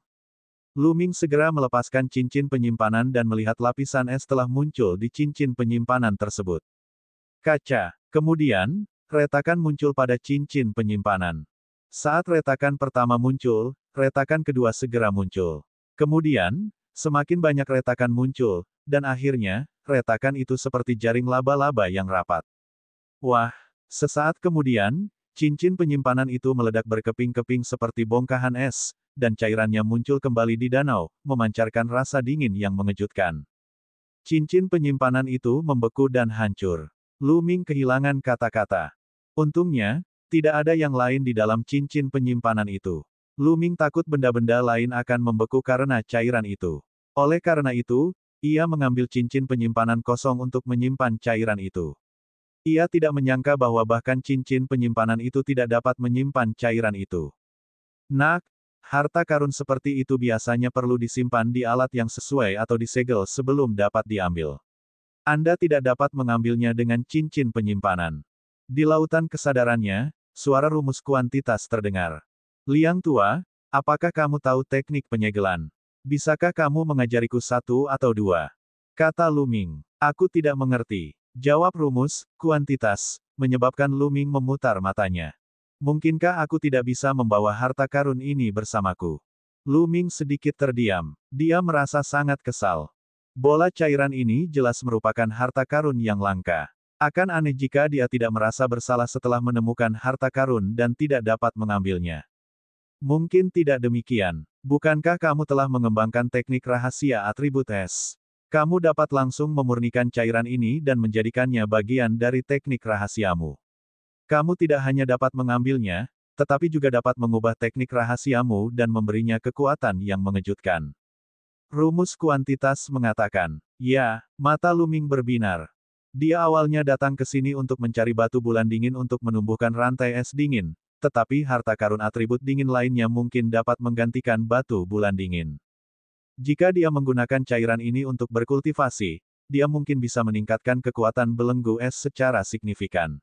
Lu Ming segera melepaskan cincin penyimpanan dan melihat lapisan es telah muncul di cincin penyimpanan tersebut. Kaca. Kemudian, retakan muncul pada cincin penyimpanan. Saat retakan pertama muncul, retakan kedua segera muncul. Kemudian, semakin banyak retakan muncul, dan akhirnya, retakan itu seperti jaring laba-laba yang rapat. Wah! Sesaat kemudian, cincin penyimpanan itu meledak berkeping-keping seperti bongkahan es, dan cairannya muncul kembali di danau, memancarkan rasa dingin yang mengejutkan. Cincin penyimpanan itu membeku dan hancur. Lu Ming kehilangan kata-kata. Untungnya, tidak ada yang lain di dalam cincin penyimpanan itu. Lu Ming takut benda-benda lain akan membeku karena cairan itu. Oleh karena itu, ia mengambil cincin penyimpanan kosong untuk menyimpan cairan itu. Ia tidak menyangka bahwa bahkan cincin penyimpanan itu tidak dapat menyimpan cairan itu. Nak, harta karun seperti itu biasanya perlu disimpan di alat yang sesuai atau disegel sebelum dapat diambil. Anda tidak dapat mengambilnya dengan cincin penyimpanan. Di lautan kesadarannya, suara rumus kuantitas terdengar. Liang Tua, apakah kamu tahu teknik penyegelan? Bisakah kamu mengajariku satu atau dua? Kata Lu Ming. Aku tidak mengerti. Jawab rumus, kuantitas, menyebabkan Lu Ming memutar matanya. Mungkinkah aku tidak bisa membawa harta karun ini bersamaku? Lu Ming sedikit terdiam. Dia merasa sangat kesal. Bola cairan ini jelas merupakan harta karun yang langka. Akan aneh jika dia tidak merasa bersalah setelah menemukan harta karun dan tidak dapat mengambilnya. Mungkin tidak demikian. Bukankah kamu telah mengembangkan teknik rahasia atribut es? Kamu dapat langsung memurnikan cairan ini dan menjadikannya bagian dari teknik rahasiamu. Kamu tidak hanya dapat mengambilnya, tetapi juga dapat mengubah teknik rahasiamu dan memberinya kekuatan yang mengejutkan. Rumus kuantitas mengatakan, ya, mata Lu Ming berbinar. Dia awalnya datang ke sini untuk mencari batu bulan dingin untuk menumbuhkan rantai es dingin, tetapi harta karun atribut dingin lainnya mungkin dapat menggantikan batu bulan dingin. Jika dia menggunakan cairan ini untuk berkultivasi, dia mungkin bisa meningkatkan kekuatan belenggu es secara signifikan.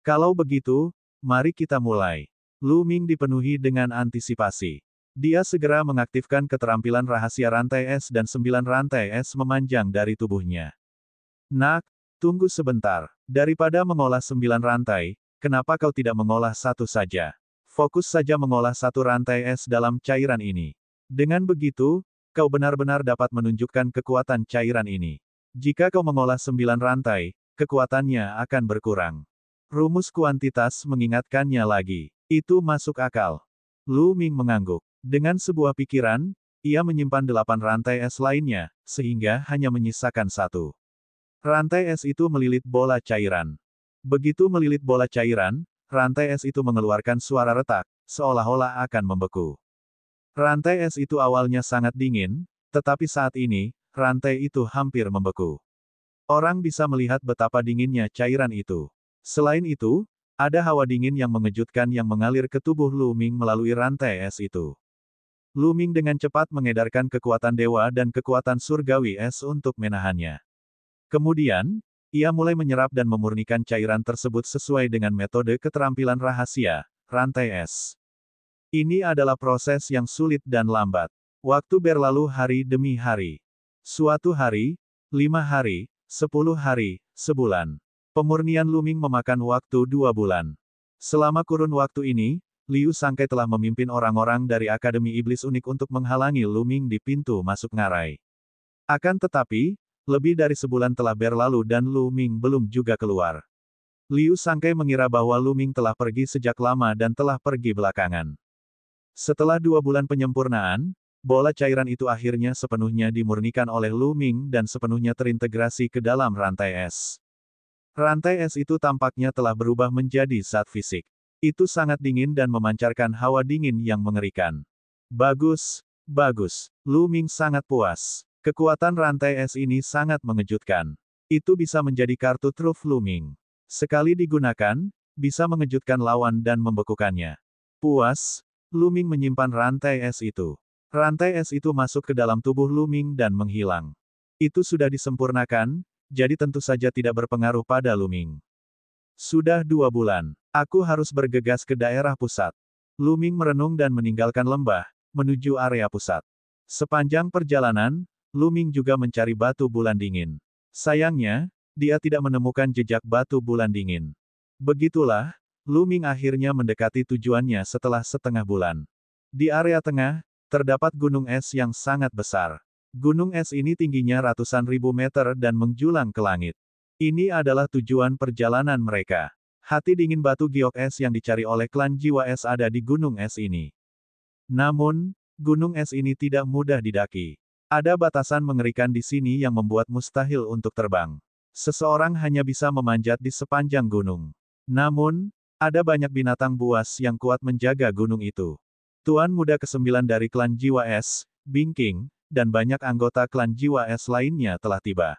Kalau begitu, mari kita mulai. Lu Ming dipenuhi dengan antisipasi. Dia segera mengaktifkan keterampilan rahasia rantai es dan 9 rantai es memanjang dari tubuhnya. Nak, tunggu sebentar. Daripada mengolah 9 rantai, kenapa kau tidak mengolah satu saja? Fokus saja mengolah satu rantai es dalam cairan ini. Dengan begitu, kau benar-benar dapat menunjukkan kekuatan cairan ini. Jika kau mengolah 9 rantai, kekuatannya akan berkurang. Rumus kuantitas mengingatkannya lagi. Itu masuk akal. Lu Ming mengangguk. Dengan sebuah pikiran, ia menyimpan 8 rantai es lainnya, sehingga hanya menyisakan satu. Rantai es itu melilit bola cairan. Begitu melilit bola cairan, rantai es itu mengeluarkan suara retak, seolah-olah akan membeku. Rantai es itu awalnya sangat dingin, tetapi saat ini, rantai itu hampir membeku. Orang bisa melihat betapa dinginnya cairan itu. Selain itu, ada hawa dingin yang mengejutkan yang mengalir ke tubuh Lu Ming melalui rantai es itu. Lu Ming dengan cepat mengedarkan kekuatan dewa dan kekuatan surgawi es untuk menahannya. Kemudian, ia mulai menyerap dan memurnikan cairan tersebut sesuai dengan metode keterampilan rahasia, rantai es. Ini adalah proses yang sulit dan lambat. Waktu berlalu hari demi hari. Suatu hari, 5 hari, 10 hari, sebulan. Pemurnian Lu Ming memakan waktu 2 bulan. Selama kurun waktu ini, Liu Sangkai telah memimpin orang-orang dari Akademi Iblis Unik untuk menghalangi Lu Ming di pintu masuk ngarai. Akan tetapi, lebih dari sebulan telah berlalu dan Lu Ming belum juga keluar. Liu Sangkai mengira bahwa Lu Ming telah pergi sejak lama dan telah pergi belakangan. Setelah 2 bulan penyempurnaan, bola cairan itu akhirnya sepenuhnya dimurnikan oleh Lu Ming dan sepenuhnya terintegrasi ke dalam rantai es. Rantai es itu tampaknya telah berubah menjadi zat fisik. Itu sangat dingin dan memancarkan hawa dingin yang mengerikan. Bagus, bagus. Lu Ming sangat puas. Kekuatan rantai es ini sangat mengejutkan. Itu bisa menjadi kartu truf Lu Ming. Sekali digunakan, bisa mengejutkan lawan dan membekukannya. Puas, Lu Ming menyimpan rantai es itu. Rantai es itu masuk ke dalam tubuh Lu Ming dan menghilang. Itu sudah disempurnakan, jadi tentu saja tidak berpengaruh pada Lu Ming. Sudah 2 bulan. Aku harus bergegas ke daerah pusat. Lu Ming merenung dan meninggalkan lembah, menuju area pusat. Sepanjang perjalanan, Lu Ming juga mencari batu bulan dingin. Sayangnya, dia tidak menemukan jejak batu bulan dingin. Begitulah, Lu Ming akhirnya mendekati tujuannya setelah setengah bulan. Di area tengah, terdapat gunung es yang sangat besar. Gunung es ini tingginya ratusan ribu meter dan menjulang ke langit. Ini adalah tujuan perjalanan mereka. Hati dingin batu giok es yang dicari oleh klan jiwa es ada di gunung es ini. Namun, gunung es ini tidak mudah didaki. Ada batasan mengerikan di sini yang membuat mustahil untuk terbang. Seseorang hanya bisa memanjat di sepanjang gunung. Namun, ada banyak binatang buas yang kuat menjaga gunung itu. Tuan muda ke-9 dari klan jiwa es, Bing King, dan banyak anggota klan jiwa es lainnya telah tiba.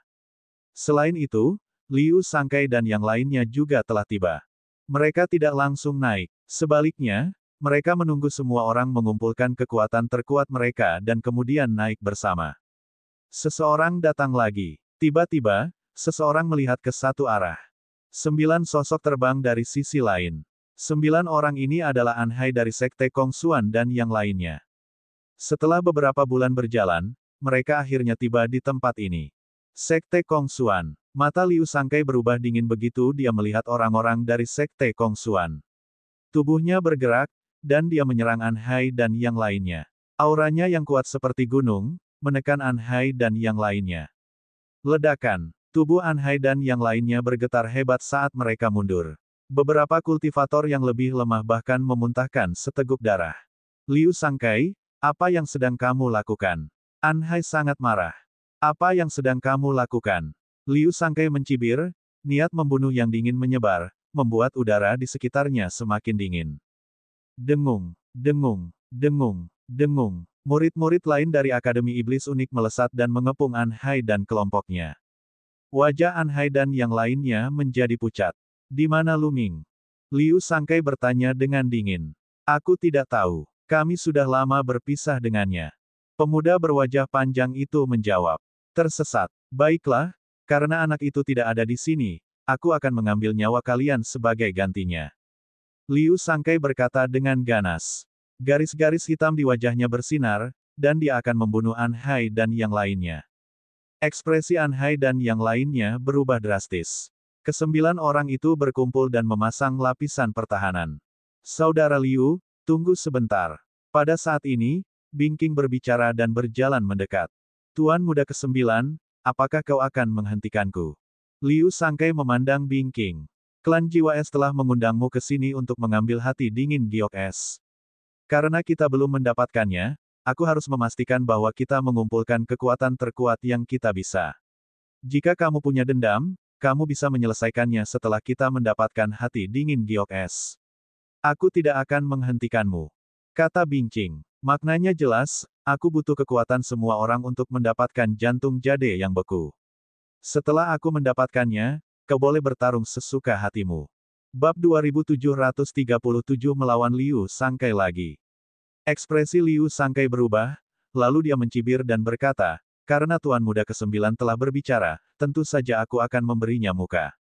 Selain itu, Liu Sangkai dan yang lainnya juga telah tiba. Mereka tidak langsung naik. Sebaliknya, mereka menunggu semua orang mengumpulkan kekuatan terkuat mereka dan kemudian naik bersama. Seseorang datang lagi. Tiba-tiba, seseorang melihat ke satu arah. 9 sosok terbang dari sisi lain. 9 orang ini adalah Anhai dari Sekte Kongsuan dan yang lainnya. Setelah beberapa bulan berjalan, mereka akhirnya tiba di tempat ini. Sekte Kongsuan. Mata Liu Sangkai berubah dingin begitu dia melihat orang-orang dari Sekte Kongsuan. Tubuhnya bergerak, dan dia menyerang Anhai dan yang lainnya. Auranya yang kuat seperti gunung, menekan Anhai dan yang lainnya. Ledakan. Tubuh Anhai dan yang lainnya bergetar hebat saat mereka mundur. Beberapa kultivator yang lebih lemah bahkan memuntahkan seteguk darah. Liu Sangkai, apa yang sedang kamu lakukan? Anhai sangat marah. Apa yang sedang kamu lakukan? Liu Sangkai mencibir, niat membunuh yang dingin menyebar, membuat udara di sekitarnya semakin dingin. Dengung, dengung, dengung, dengung. Murid-murid lain dari Akademi Iblis Unik melesat dan mengepung An Hai dan kelompoknya. Wajah An Hai dan yang lainnya menjadi pucat. Di mana Lu Ming? Liu Sangkai bertanya dengan dingin. Aku tidak tahu. Kami sudah lama berpisah dengannya. Pemuda berwajah panjang itu menjawab. Tersesat. Baiklah, karena anak itu tidak ada di sini, aku akan mengambil nyawa kalian sebagai gantinya. Liu Sangkai berkata dengan ganas. Garis-garis hitam di wajahnya bersinar, dan dia akan membunuh An Hai dan yang lainnya. Ekspresi An Hai dan yang lainnya berubah drastis. Kesembilan orang itu berkumpul dan memasang lapisan pertahanan. Saudara Liu, tunggu sebentar. Pada saat ini, Bing King berbicara dan berjalan mendekat. Tuan Muda ke-9, apakah kau akan menghentikanku? Liu Sangkai memandang Bing King. Klan Jiwa Es telah mengundangmu ke sini untuk mengambil hati dingin Giok Es. Karena kita belum mendapatkannya, aku harus memastikan bahwa kita mengumpulkan kekuatan terkuat yang kita bisa. Jika kamu punya dendam, kamu bisa menyelesaikannya setelah kita mendapatkan hati dingin Giok Es. Aku tidak akan menghentikanmu. Kata Bing King. Maknanya jelas, aku butuh kekuatan semua orang untuk mendapatkan jantung jade yang beku. Setelah aku mendapatkannya, kau boleh bertarung sesuka hatimu. Bab 2737 melawan Liu Sangkai lagi. Ekspresi Liu Sangkai berubah, lalu dia mencibir dan berkata, karena Tuan Muda ke-9 telah berbicara, tentu saja aku akan memberinya muka.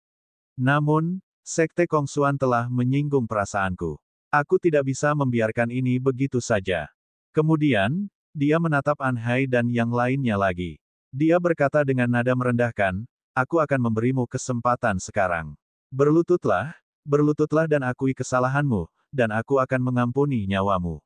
Namun, Sekte Kongsuan telah menyinggung perasaanku. Aku tidak bisa membiarkan ini begitu saja. Kemudian, dia menatap An Hai dan yang lainnya lagi. Dia berkata dengan nada merendahkan, aku akan memberimu kesempatan sekarang. Berlututlah dan akui kesalahanmu, dan aku akan mengampuni nyawamu.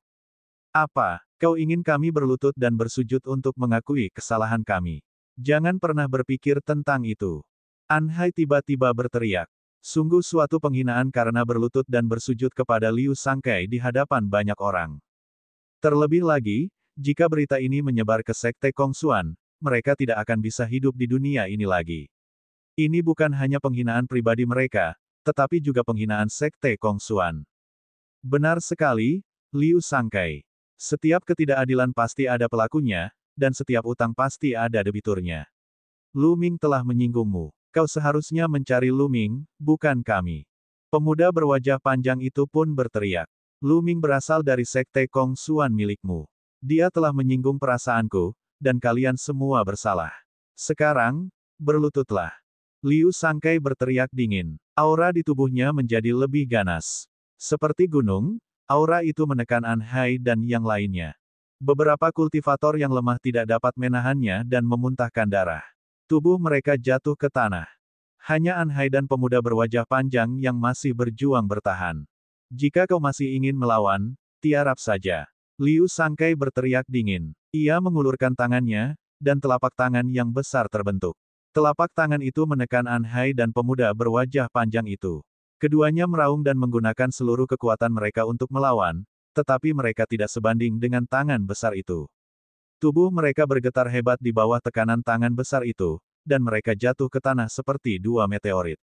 Apa, kau ingin kami berlutut dan bersujud untuk mengakui kesalahan kami? Jangan pernah berpikir tentang itu. An Hai tiba-tiba berteriak. Sungguh suatu penghinaan karena berlutut dan bersujud kepada Liu Sangkai di hadapan banyak orang. Terlebih lagi, jika berita ini menyebar ke Sekte Kongsuan, mereka tidak akan bisa hidup di dunia ini lagi. Ini bukan hanya penghinaan pribadi mereka, tetapi juga penghinaan Sekte Kongsuan. Benar sekali, Liu Sangkai. Setiap ketidakadilan pasti ada pelakunya, dan setiap utang pasti ada debiturnya. Lu Ming telah menyinggungmu. Kau seharusnya mencari Lu Ming, bukan kami. Pemuda berwajah panjang itu pun berteriak. Lu Ming berasal dari Sekte Kongsuan milikmu. Dia telah menyinggung perasaanku, dan kalian semua bersalah. Sekarang, berlututlah. Liu Sangkai berteriak dingin. Aura di tubuhnya menjadi lebih ganas. Seperti gunung, aura itu menekan An Hai dan yang lainnya. Beberapa kultivator yang lemah tidak dapat menahannya dan memuntahkan darah. Tubuh mereka jatuh ke tanah. Hanya An Hai dan pemuda berwajah panjang yang masih berjuang bertahan. Jika kau masih ingin melawan, tiarap saja. Liu Sangkai berteriak dingin. Ia mengulurkan tangannya, dan telapak tangan yang besar terbentuk. Telapak tangan itu menekan An Hai dan pemuda berwajah panjang itu. Keduanya meraung dan menggunakan seluruh kekuatan mereka untuk melawan, tetapi mereka tidak sebanding dengan tangan besar itu. Tubuh mereka bergetar hebat di bawah tekanan tangan besar itu, dan mereka jatuh ke tanah seperti dua meteorit.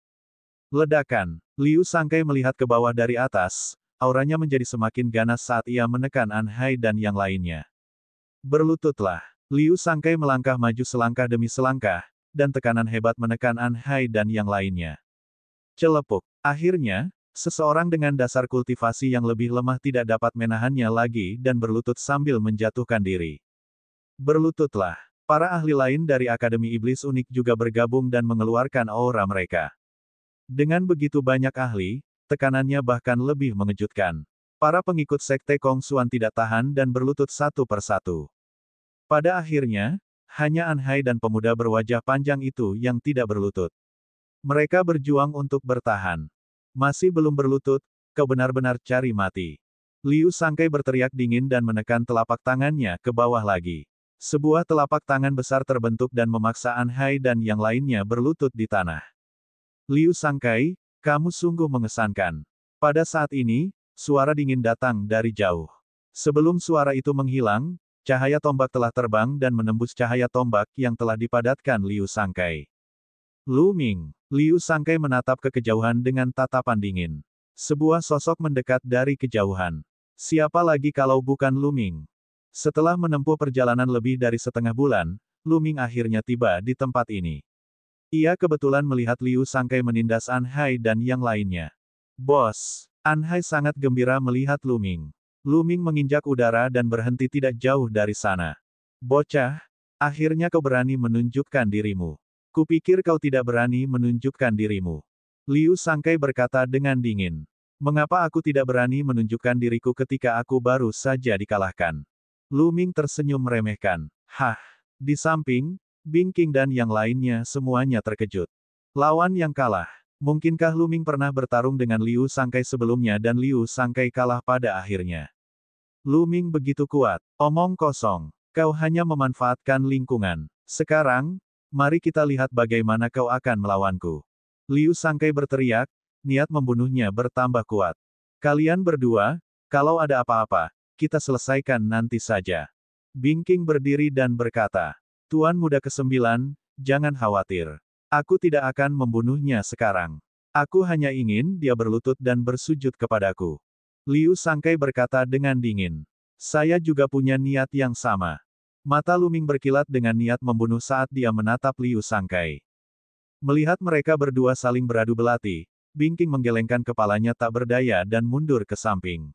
Ledakan. Liu Sangkai melihat ke bawah dari atas, auranya menjadi semakin ganas saat ia menekan An Hai dan yang lainnya. Berlututlah. Liu Sangkai melangkah maju selangkah demi selangkah, dan tekanan hebat menekan An Hai dan yang lainnya. Celepuk. Akhirnya, seseorang dengan dasar kultivasi yang lebih lemah tidak dapat menahannya lagi dan berlutut sambil menjatuhkan diri. Berlututlah. Para ahli lain dari Akademi Iblis Unik juga bergabung dan mengeluarkan aura mereka. Dengan begitu banyak ahli, tekanannya bahkan lebih mengejutkan. Para pengikut Sekte Kongsuan tidak tahan dan berlutut satu persatu. Pada akhirnya, hanya An Hai dan pemuda berwajah panjang itu yang tidak berlutut. Mereka berjuang untuk bertahan. Masih belum berlutut, kau benar-benar cari mati. Liu Sangkai berteriak dingin dan menekan telapak tangannya ke bawah lagi. Sebuah telapak tangan besar terbentuk dan memaksa An Hai dan yang lainnya berlutut di tanah. Liu Sangkai, kamu sungguh mengesankan. Pada saat ini, suara dingin datang dari jauh. Sebelum suara itu menghilang, cahaya tombak telah terbang dan menembus cahaya tombak yang telah dipadatkan Liu Sangkai. Lu Ming. Liu Sangkai menatap ke kejauhan dengan tatapan dingin. Sebuah sosok mendekat dari kejauhan. Siapa lagi kalau bukan Lu Ming? Setelah menempuh perjalanan lebih dari setengah bulan, Lu Ming akhirnya tiba di tempat ini. Ia kebetulan melihat Liu Sangkai menindas An Hai dan yang lainnya. Bos, An Hai sangat gembira melihat Lu Ming. Lu Ming menginjak udara dan berhenti tidak jauh dari sana. Bocah, akhirnya kau berani menunjukkan dirimu. Kupikir kau tidak berani menunjukkan dirimu. Liu Sangkai berkata dengan dingin. Mengapa aku tidak berani menunjukkan diriku ketika aku baru saja dikalahkan? Lu Ming tersenyum meremehkan. Hah, di samping, Bing King dan yang lainnya semuanya terkejut. Lawan yang kalah. Mungkinkah Lu Ming pernah bertarung dengan Liu Sangkai sebelumnya dan Liu Sangkai kalah pada akhirnya? Lu Ming begitu kuat. Omong kosong. Kau hanya memanfaatkan lingkungan. Sekarang, mari kita lihat bagaimana kau akan melawanku. Liu Sangkai berteriak, niat membunuhnya bertambah kuat. Kalian berdua, kalau ada apa-apa, kita selesaikan nanti saja. Bing King berdiri dan berkata, Tuan Muda ke-9, jangan khawatir. Aku tidak akan membunuhnya sekarang. Aku hanya ingin dia berlutut dan bersujud kepadaku. Liu Sangkai berkata dengan dingin. Saya juga punya niat yang sama. Mata Lu Ming berkilat dengan niat membunuh saat dia menatap Liu Sangkai. Melihat mereka berdua saling beradu belati, Bing King menggelengkan kepalanya tak berdaya dan mundur ke samping.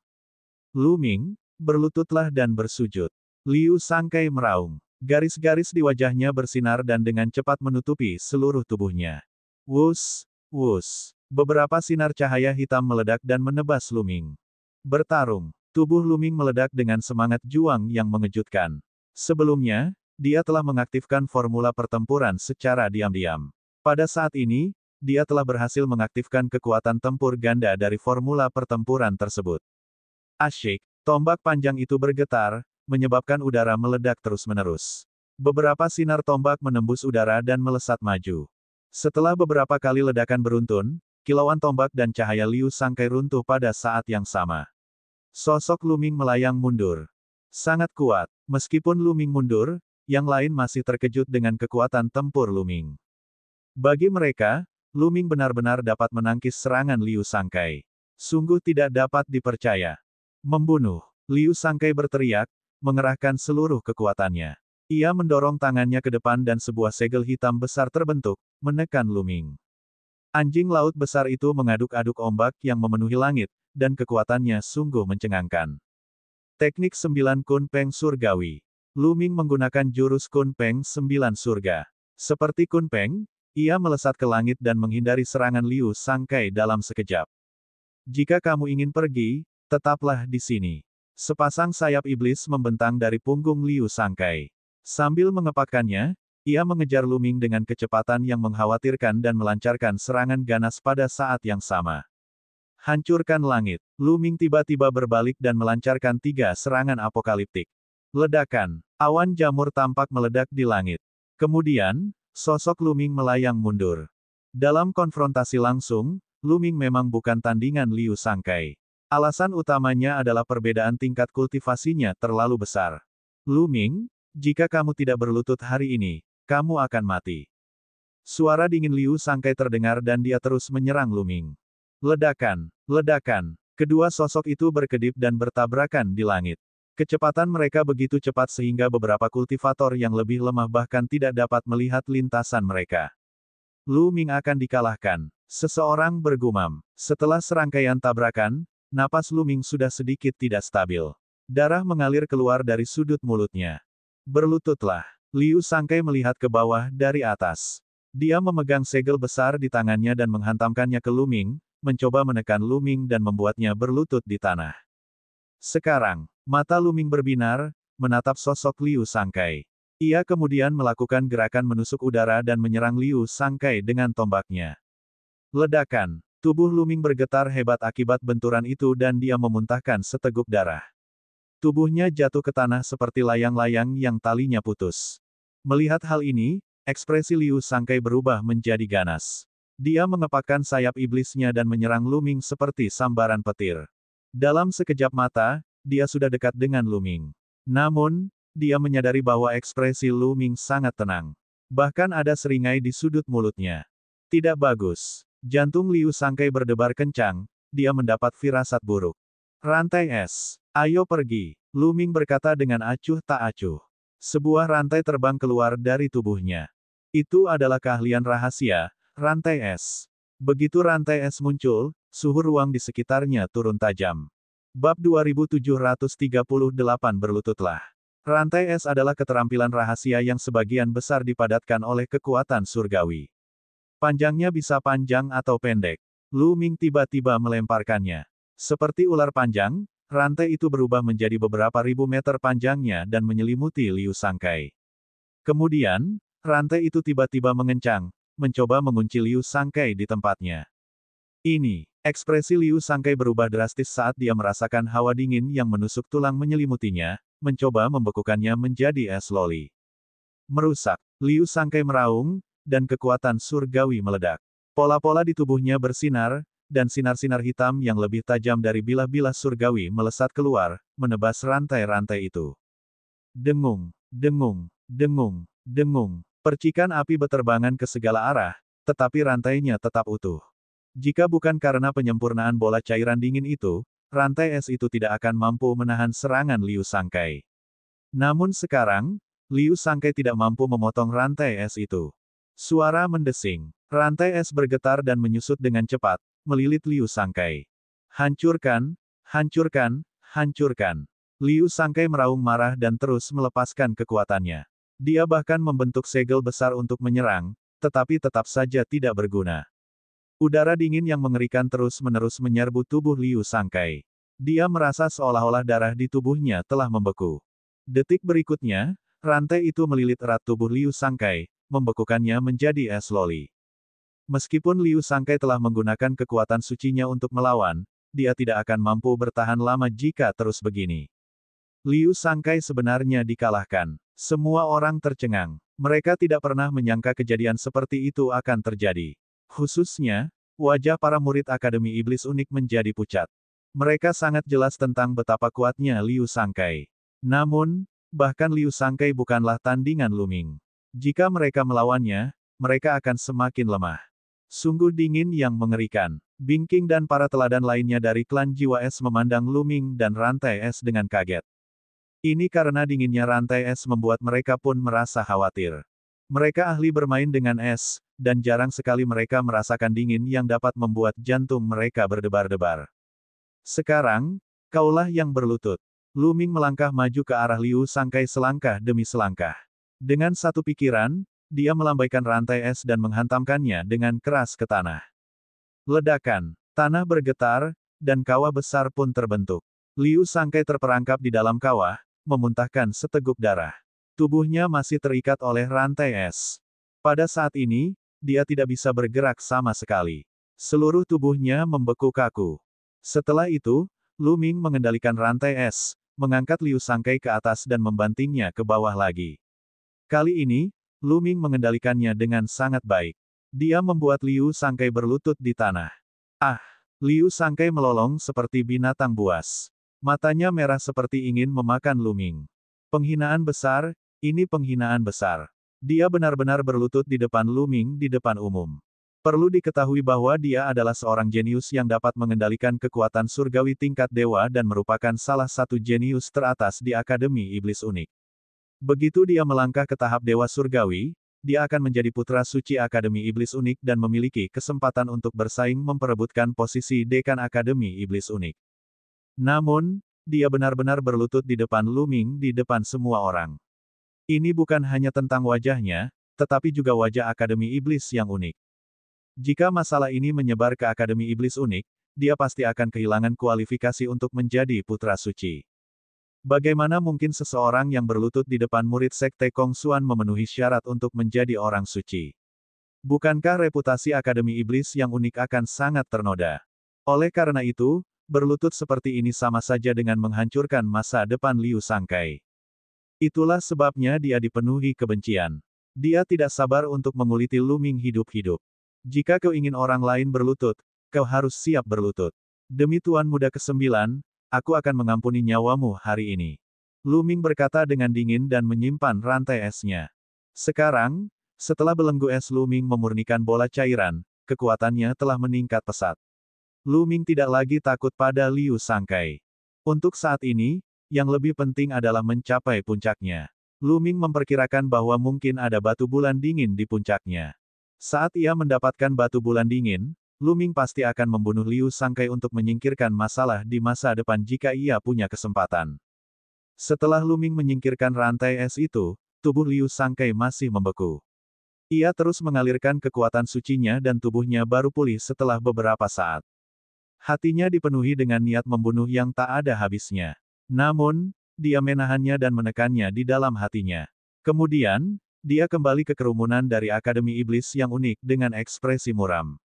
Lu Ming, berlututlah dan bersujud. Liu Sangkai meraung. Garis-garis di wajahnya bersinar dan dengan cepat menutupi seluruh tubuhnya. Wus, wus. Beberapa sinar cahaya hitam meledak dan menebas Lu Ming. Bertarung. Tubuh Lu Ming meledak dengan semangat juang yang mengejutkan. Sebelumnya, dia telah mengaktifkan formula pertempuran secara diam-diam. Pada saat ini, dia telah berhasil mengaktifkan kekuatan tempur ganda dari formula pertempuran tersebut. Asyik, tombak panjang itu bergetar, menyebabkan udara meledak terus-menerus. Beberapa sinar tombak menembus udara dan melesat maju. Setelah beberapa kali ledakan beruntun, kilauan tombak dan cahaya Liu Sangkai runtuh pada saat yang sama. Sosok Lu Ming melayang mundur. Sangat kuat. Meskipun Lu Ming mundur, yang lain masih terkejut dengan kekuatan tempur Lu Ming. Bagi mereka, Lu Ming benar-benar dapat menangkis serangan Liu Sangkai. Sungguh tidak dapat dipercaya. Membunuh. Liu Sangkai berteriak, mengerahkan seluruh kekuatannya. Ia mendorong tangannya ke depan dan sebuah segel hitam besar terbentuk, menekan Lu Ming. Anjing laut besar itu mengaduk-aduk ombak yang memenuhi langit, dan kekuatannya sungguh mencengangkan. Teknik 9 Kun Peng Surgawi. Lu Ming menggunakan jurus Kun Peng 9 Surga. Seperti Kun Peng, ia melesat ke langit dan menghindari serangan Liu Sangkai dalam sekejap. Jika kamu ingin pergi, tetaplah di sini. Sepasang sayap iblis membentang dari punggung Liu Sangkai. Sambil mengepakkannya, ia mengejar Lu Ming dengan kecepatan yang mengkhawatirkan dan melancarkan serangan ganas pada saat yang sama. Hancurkan langit. Lu Ming tiba-tiba berbalik dan melancarkan 3 serangan apokaliptik. Ledakan. Awan jamur tampak meledak di langit. Kemudian, sosok Lu Ming melayang mundur. Dalam konfrontasi langsung, Lu Ming memang bukan tandingan Liu Sangkai. Alasan utamanya adalah perbedaan tingkat kultivasinya terlalu besar. Lu Ming, jika kamu tidak berlutut hari ini, kamu akan mati. Suara dingin Liu Sangkai terdengar dan dia terus menyerang Lu Ming. Ledakan, ledakan. Kedua sosok itu berkedip dan bertabrakan di langit. Kecepatan mereka begitu cepat sehingga beberapa kultivator yang lebih lemah bahkan tidak dapat melihat lintasan mereka. Lu Ming akan dikalahkan. Seseorang bergumam. Setelah serangkaian tabrakan, napas Lu Ming sudah sedikit tidak stabil. Darah mengalir keluar dari sudut mulutnya. Berlututlah. Liu Sangkai melihat ke bawah dari atas. Dia memegang segel besar di tangannya dan menghantamkannya ke Lu Ming, mencoba menekan Lu Ming dan membuatnya berlutut di tanah. Sekarang, mata Lu Ming berbinar, menatap sosok Liu Sangkai. Ia kemudian melakukan gerakan menusuk udara dan menyerang Liu Sangkai dengan tombaknya. Ledakan. Tubuh Lu Ming bergetar hebat akibat benturan itu dan dia memuntahkan seteguk darah. Tubuhnya jatuh ke tanah seperti layang-layang yang talinya putus. Melihat hal ini, ekspresi Liu Sangkai berubah menjadi ganas. Dia mengepakkan sayap iblisnya dan menyerang Lu Ming seperti sambaran petir. Dalam sekejap mata, dia sudah dekat dengan Lu Ming. Namun, dia menyadari bahwa ekspresi Lu Ming sangat tenang. Bahkan ada seringai di sudut mulutnya. Tidak bagus. Jantung Liu Sangkai berdebar kencang, dia mendapat firasat buruk. Rantai es. Ayo pergi. Lu Ming berkata dengan acuh tak acuh. Sebuah rantai terbang keluar dari tubuhnya. Itu adalah keahlian rahasia, rantai es. Begitu rantai es muncul, suhu ruang di sekitarnya turun tajam. Bab 2738 berlututlah. Rantai es adalah keterampilan rahasia yang sebagian besar dipadatkan oleh kekuatan surgawi. Panjangnya bisa panjang atau pendek. Lu Ming tiba-tiba melemparkannya. Seperti ular panjang, rantai itu berubah menjadi beberapa ribu meter panjangnya dan menyelimuti Liu Sangkai. Kemudian, rantai itu tiba-tiba mengencang, mencoba mengunci Liu Sangkai di tempatnya. Ekspresi Liu Sangkai berubah drastis saat dia merasakan hawa dingin yang menusuk tulang menyelimutinya, mencoba membekukannya menjadi es loli. Merusak. Liu Sangkai meraung, dan kekuatan surgawi meledak. Pola-pola di tubuhnya bersinar, dan sinar-sinar hitam yang lebih tajam dari bilah-bilah surgawi melesat keluar, menebas rantai-rantai itu. Dengung, dengung, dengung, dengung. Percikan api beterbangan ke segala arah, tetapi rantainya tetap utuh. Jika bukan karena penyempurnaan bola cairan dingin itu, rantai es itu tidak akan mampu menahan serangan Liu Sangkai. Namun sekarang, Liu Sangkai tidak mampu memotong rantai es itu. Suara mendesing. Rantai es bergetar dan menyusut dengan cepat, melilit Liu Sangkai. Hancurkan, hancurkan, hancurkan. Liu Sangkai meraung marah dan terus melepaskan kekuatannya. Dia bahkan membentuk segel besar untuk menyerang, tetapi tetap saja tidak berguna. Udara dingin yang mengerikan terus-menerus menyerbu tubuh Liu Sangkai. Dia merasa seolah-olah darah di tubuhnya telah membeku. Detik berikutnya, rantai itu melilit erat tubuh Liu Sangkai, membekukannya menjadi es loli. Meskipun Liu Sangkai telah menggunakan kekuatan sucinya untuk melawan, dia tidak akan mampu bertahan lama jika terus begini. Liu Sangkai sebenarnya dikalahkan. Semua orang tercengang. Mereka tidak pernah menyangka kejadian seperti itu akan terjadi. Khususnya, wajah para murid Akademi Iblis Unik menjadi pucat. Mereka sangat jelas tentang betapa kuatnya Liu Sangkai. Namun, bahkan Liu Sangkai bukanlah tandingan Lu Ming. Jika mereka melawannya, mereka akan semakin lemah. Sungguh dingin yang mengerikan. Bing King dan para teladan lainnya dari klan Jiwa Es memandang Lu Ming dan rantai es dengan kaget. Ini karena dinginnya rantai es membuat mereka pun merasa khawatir. Mereka ahli bermain dengan es, dan jarang sekali mereka merasakan dingin yang dapat membuat jantung mereka berdebar-debar. Sekarang, kaulah yang berlutut. Lu Ming melangkah maju ke arah Liu Sangkai selangkah demi selangkah. Dengan satu pikiran, dia melambaikan rantai es dan menghantamkannya dengan keras ke tanah. Ledakan. Tanah bergetar, dan kawah besar pun terbentuk. Liu Sangkai terperangkap di dalam kawah, memuntahkan seteguk darah. Tubuhnya masih terikat oleh rantai es. Pada saat ini, dia tidak bisa bergerak sama sekali. Seluruh tubuhnya membeku kaku. Setelah itu, Lu Ming mengendalikan rantai es, mengangkat Liu Sangkai ke atas dan membantingnya ke bawah lagi. Kali ini, Lu Ming mengendalikannya dengan sangat baik. Dia membuat Liu Sangkai berlutut di tanah. Ah! Liu Sangkai melolong seperti binatang buas. Matanya merah seperti ingin memakan Lu Ming. Penghinaan besar, ini penghinaan besar. Dia benar-benar berlutut di depan Lu Ming di depan umum. Perlu diketahui bahwa dia adalah seorang jenius yang dapat mengendalikan kekuatan surgawi tingkat dewa dan merupakan salah satu jenius teratas di Akademi Iblis Unik. Begitu dia melangkah ke tahap Dewa Surgawi, dia akan menjadi putra suci Akademi Iblis Unik dan memiliki kesempatan untuk bersaing memperebutkan posisi Dekan Akademi Iblis Unik. Namun, dia benar-benar berlutut di depan Lu Ming di depan semua orang. Ini bukan hanya tentang wajahnya, tetapi juga wajah Akademi Iblis yang unik. Jika masalah ini menyebar ke Akademi Iblis Unik, dia pasti akan kehilangan kualifikasi untuk menjadi putra suci. Bagaimana mungkin seseorang yang berlutut di depan murid Sekte Kongsuan memenuhi syarat untuk menjadi orang suci? Bukankah reputasi Akademi Iblis yang unik akan sangat ternoda? Oleh karena itu, berlutut seperti ini sama saja dengan menghancurkan masa depan Liu Sangkai. Itulah sebabnya dia dipenuhi kebencian. Dia tidak sabar untuk menguliti Lu Ming hidup-hidup. Jika kau ingin orang lain berlutut, kau harus siap berlutut. Demi Tuan Muda ke-9, aku akan mengampuni nyawamu hari ini. Lu Ming berkata dengan dingin dan menyimpan rantai esnya. Sekarang, Setelah belenggu es Lu Ming memurnikan bola cairan, kekuatannya telah meningkat pesat. Lu Ming tidak lagi takut pada Liu Sangkai. Untuk saat ini, yang lebih penting adalah mencapai puncaknya. Lu Ming memperkirakan bahwa mungkin ada batu bulan dingin di puncaknya. Saat ia mendapatkan batu bulan dingin, Lu Ming pasti akan membunuh Liu Sangkai untuk menyingkirkan masalah di masa depan jika ia punya kesempatan. Setelah Lu Ming menyingkirkan rantai es itu, tubuh Liu Sangkai masih membeku. Ia terus mengalirkan kekuatan sucinya dan tubuhnya baru pulih setelah beberapa saat. Hatinya dipenuhi dengan niat membunuh yang tak ada habisnya. Namun, dia menahannya dan menekannya di dalam hatinya. Kemudian, dia kembali ke kerumunan dari Akademi Iblis yang unik dengan ekspresi muram.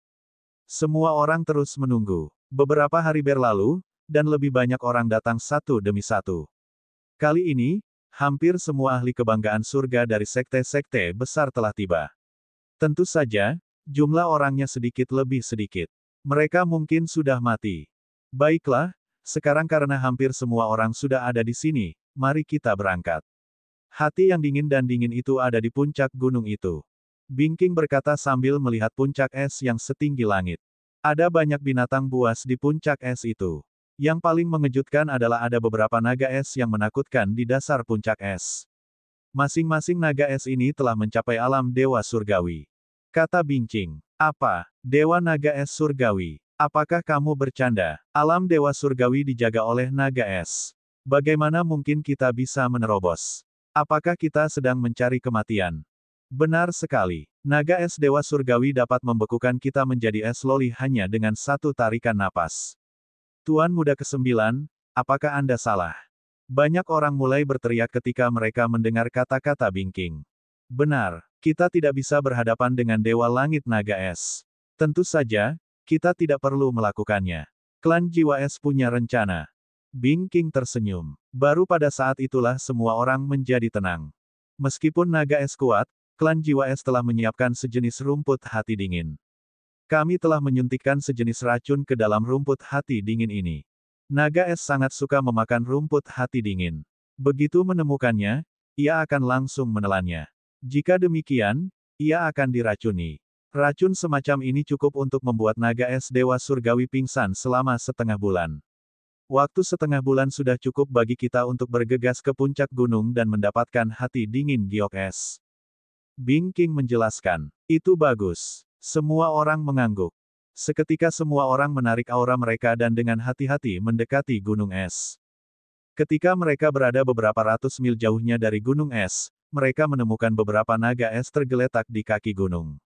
Semua orang terus menunggu. Beberapa hari berlalu, dan lebih banyak orang datang satu demi satu. Kali ini, hampir semua ahli kebanggaan surga dari sekte-sekte besar telah tiba. Tentu saja, jumlah orangnya sedikit lebih sedikit. Mereka mungkin sudah mati. Baiklah, sekarang karena hampir semua orang sudah ada di sini, mari kita berangkat. Hati yang dingin dan dingin itu ada di puncak gunung itu. Bing King berkata sambil melihat puncak es yang setinggi langit. Ada banyak binatang buas di puncak es itu. Yang paling mengejutkan adalah ada beberapa naga es yang menakutkan di dasar puncak es. Masing-masing naga es ini telah mencapai alam dewa surgawi. Kata Bing King. Apa? Dewa naga es surgawi. Apakah kamu bercanda? Alam dewa surgawi dijaga oleh naga es. Bagaimana mungkin kita bisa menerobos? Apakah kita sedang mencari kematian? Benar sekali. Naga es dewa surgawi dapat membekukan kita menjadi es loli hanya dengan satu tarikan napas. Tuan muda ke-9, apakah Anda salah? Banyak orang mulai berteriak ketika mereka mendengar kata-kata Bing King. Benar, kita tidak bisa berhadapan dengan Dewa Langit Naga Es. Tentu saja, kita tidak perlu melakukannya. Klan Jiwa Es punya rencana. Bing King tersenyum. Baru pada saat itulah semua orang menjadi tenang. Meskipun Naga Es kuat, Klan Jiwa Es telah menyiapkan sejenis rumput hati dingin. Kami telah menyuntikkan sejenis racun ke dalam rumput hati dingin ini. Naga Es sangat suka memakan rumput hati dingin. Begitu menemukannya, ia akan langsung menelannya. Jika demikian, ia akan diracuni. Racun semacam ini cukup untuk membuat naga es dewa surgawi pingsan selama setengah bulan. Waktu setengah bulan sudah cukup bagi kita untuk bergegas ke puncak gunung dan mendapatkan hati dingin giok es. Bing King menjelaskan. Itu bagus. Semua orang mengangguk. Seketika semua orang menarik aura mereka dan dengan hati-hati mendekati gunung es. Ketika mereka berada beberapa ratus mil jauhnya dari gunung es, mereka menemukan beberapa naga es tergeletak di kaki gunung.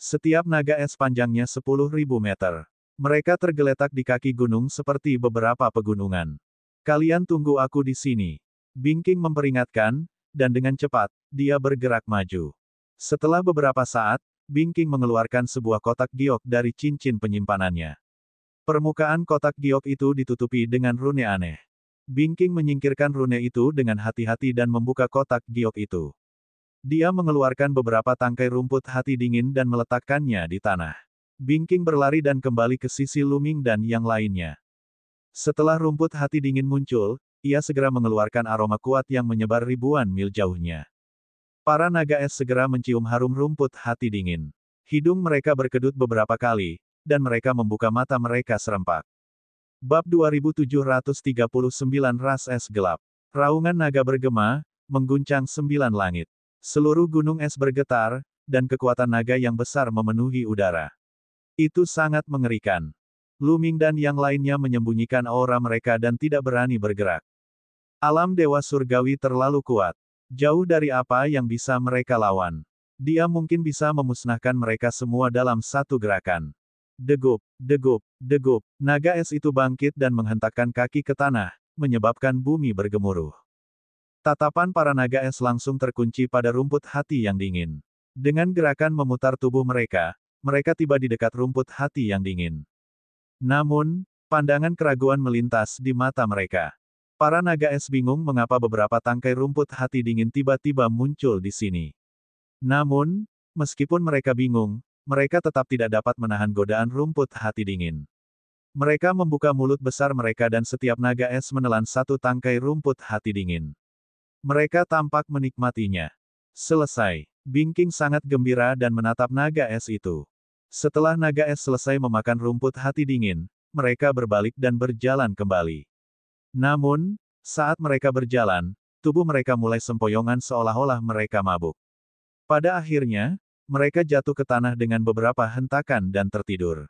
Setiap naga es panjangnya 10.000 meter. Mereka tergeletak di kaki gunung seperti beberapa pegunungan. Kalian tunggu aku di sini. Bing King memperingatkan, dan dengan cepat, dia bergerak maju. Setelah beberapa saat, Bing King mengeluarkan sebuah kotak giok dari cincin penyimpanannya. Permukaan kotak giok itu ditutupi dengan rune aneh. Bing King menyingkirkan rune itu dengan hati-hati dan membuka kotak giok itu. Dia mengeluarkan beberapa tangkai rumput hati dingin dan meletakkannya di tanah. Bing King berlari dan kembali ke sisi Lu Ming dan yang lainnya. Setelah rumput hati dingin muncul, ia segera mengeluarkan aroma kuat yang menyebar ribuan mil jauhnya. Para naga es segera mencium harum rumput hati dingin. Hidung mereka berkedut beberapa kali, dan mereka membuka mata mereka serempak. Bab 2739 Ras Es Gelap. Raungan naga bergema, mengguncang 9 langit. Seluruh gunung es bergetar, dan kekuatan naga yang besar memenuhi udara. Itu sangat mengerikan. Lu Ming dan yang lainnya menyembunyikan aura mereka dan tidak berani bergerak. Alam dewa surgawi terlalu kuat. Jauh dari apa yang bisa mereka lawan. Dia mungkin bisa memusnahkan mereka semua dalam satu gerakan. Degup, degup, degup. Naga es itu bangkit dan menghentakkan kaki ke tanah, menyebabkan bumi bergemuruh. Tatapan para naga es langsung terkunci pada rumput hati yang dingin. Dengan gerakan memutar tubuh mereka, mereka tiba di dekat rumput hati yang dingin. Namun, pandangan keraguan melintas di mata mereka. Para naga es bingung mengapa beberapa tangkai rumput hati dingin tiba-tiba muncul di sini. Namun, meskipun mereka bingung, mereka tetap tidak dapat menahan godaan rumput hati dingin. Mereka membuka mulut besar mereka dan setiap naga es menelan satu tangkai rumput hati dingin. Mereka tampak menikmatinya. Selesai. Bingking sangat gembira dan menatap naga es itu. Setelah naga es selesai memakan rumput hati dingin, mereka berbalik dan berjalan kembali. Namun, saat mereka berjalan, tubuh mereka mulai sempoyongan seolah-olah mereka mabuk. Pada akhirnya, mereka jatuh ke tanah dengan beberapa hentakan dan tertidur.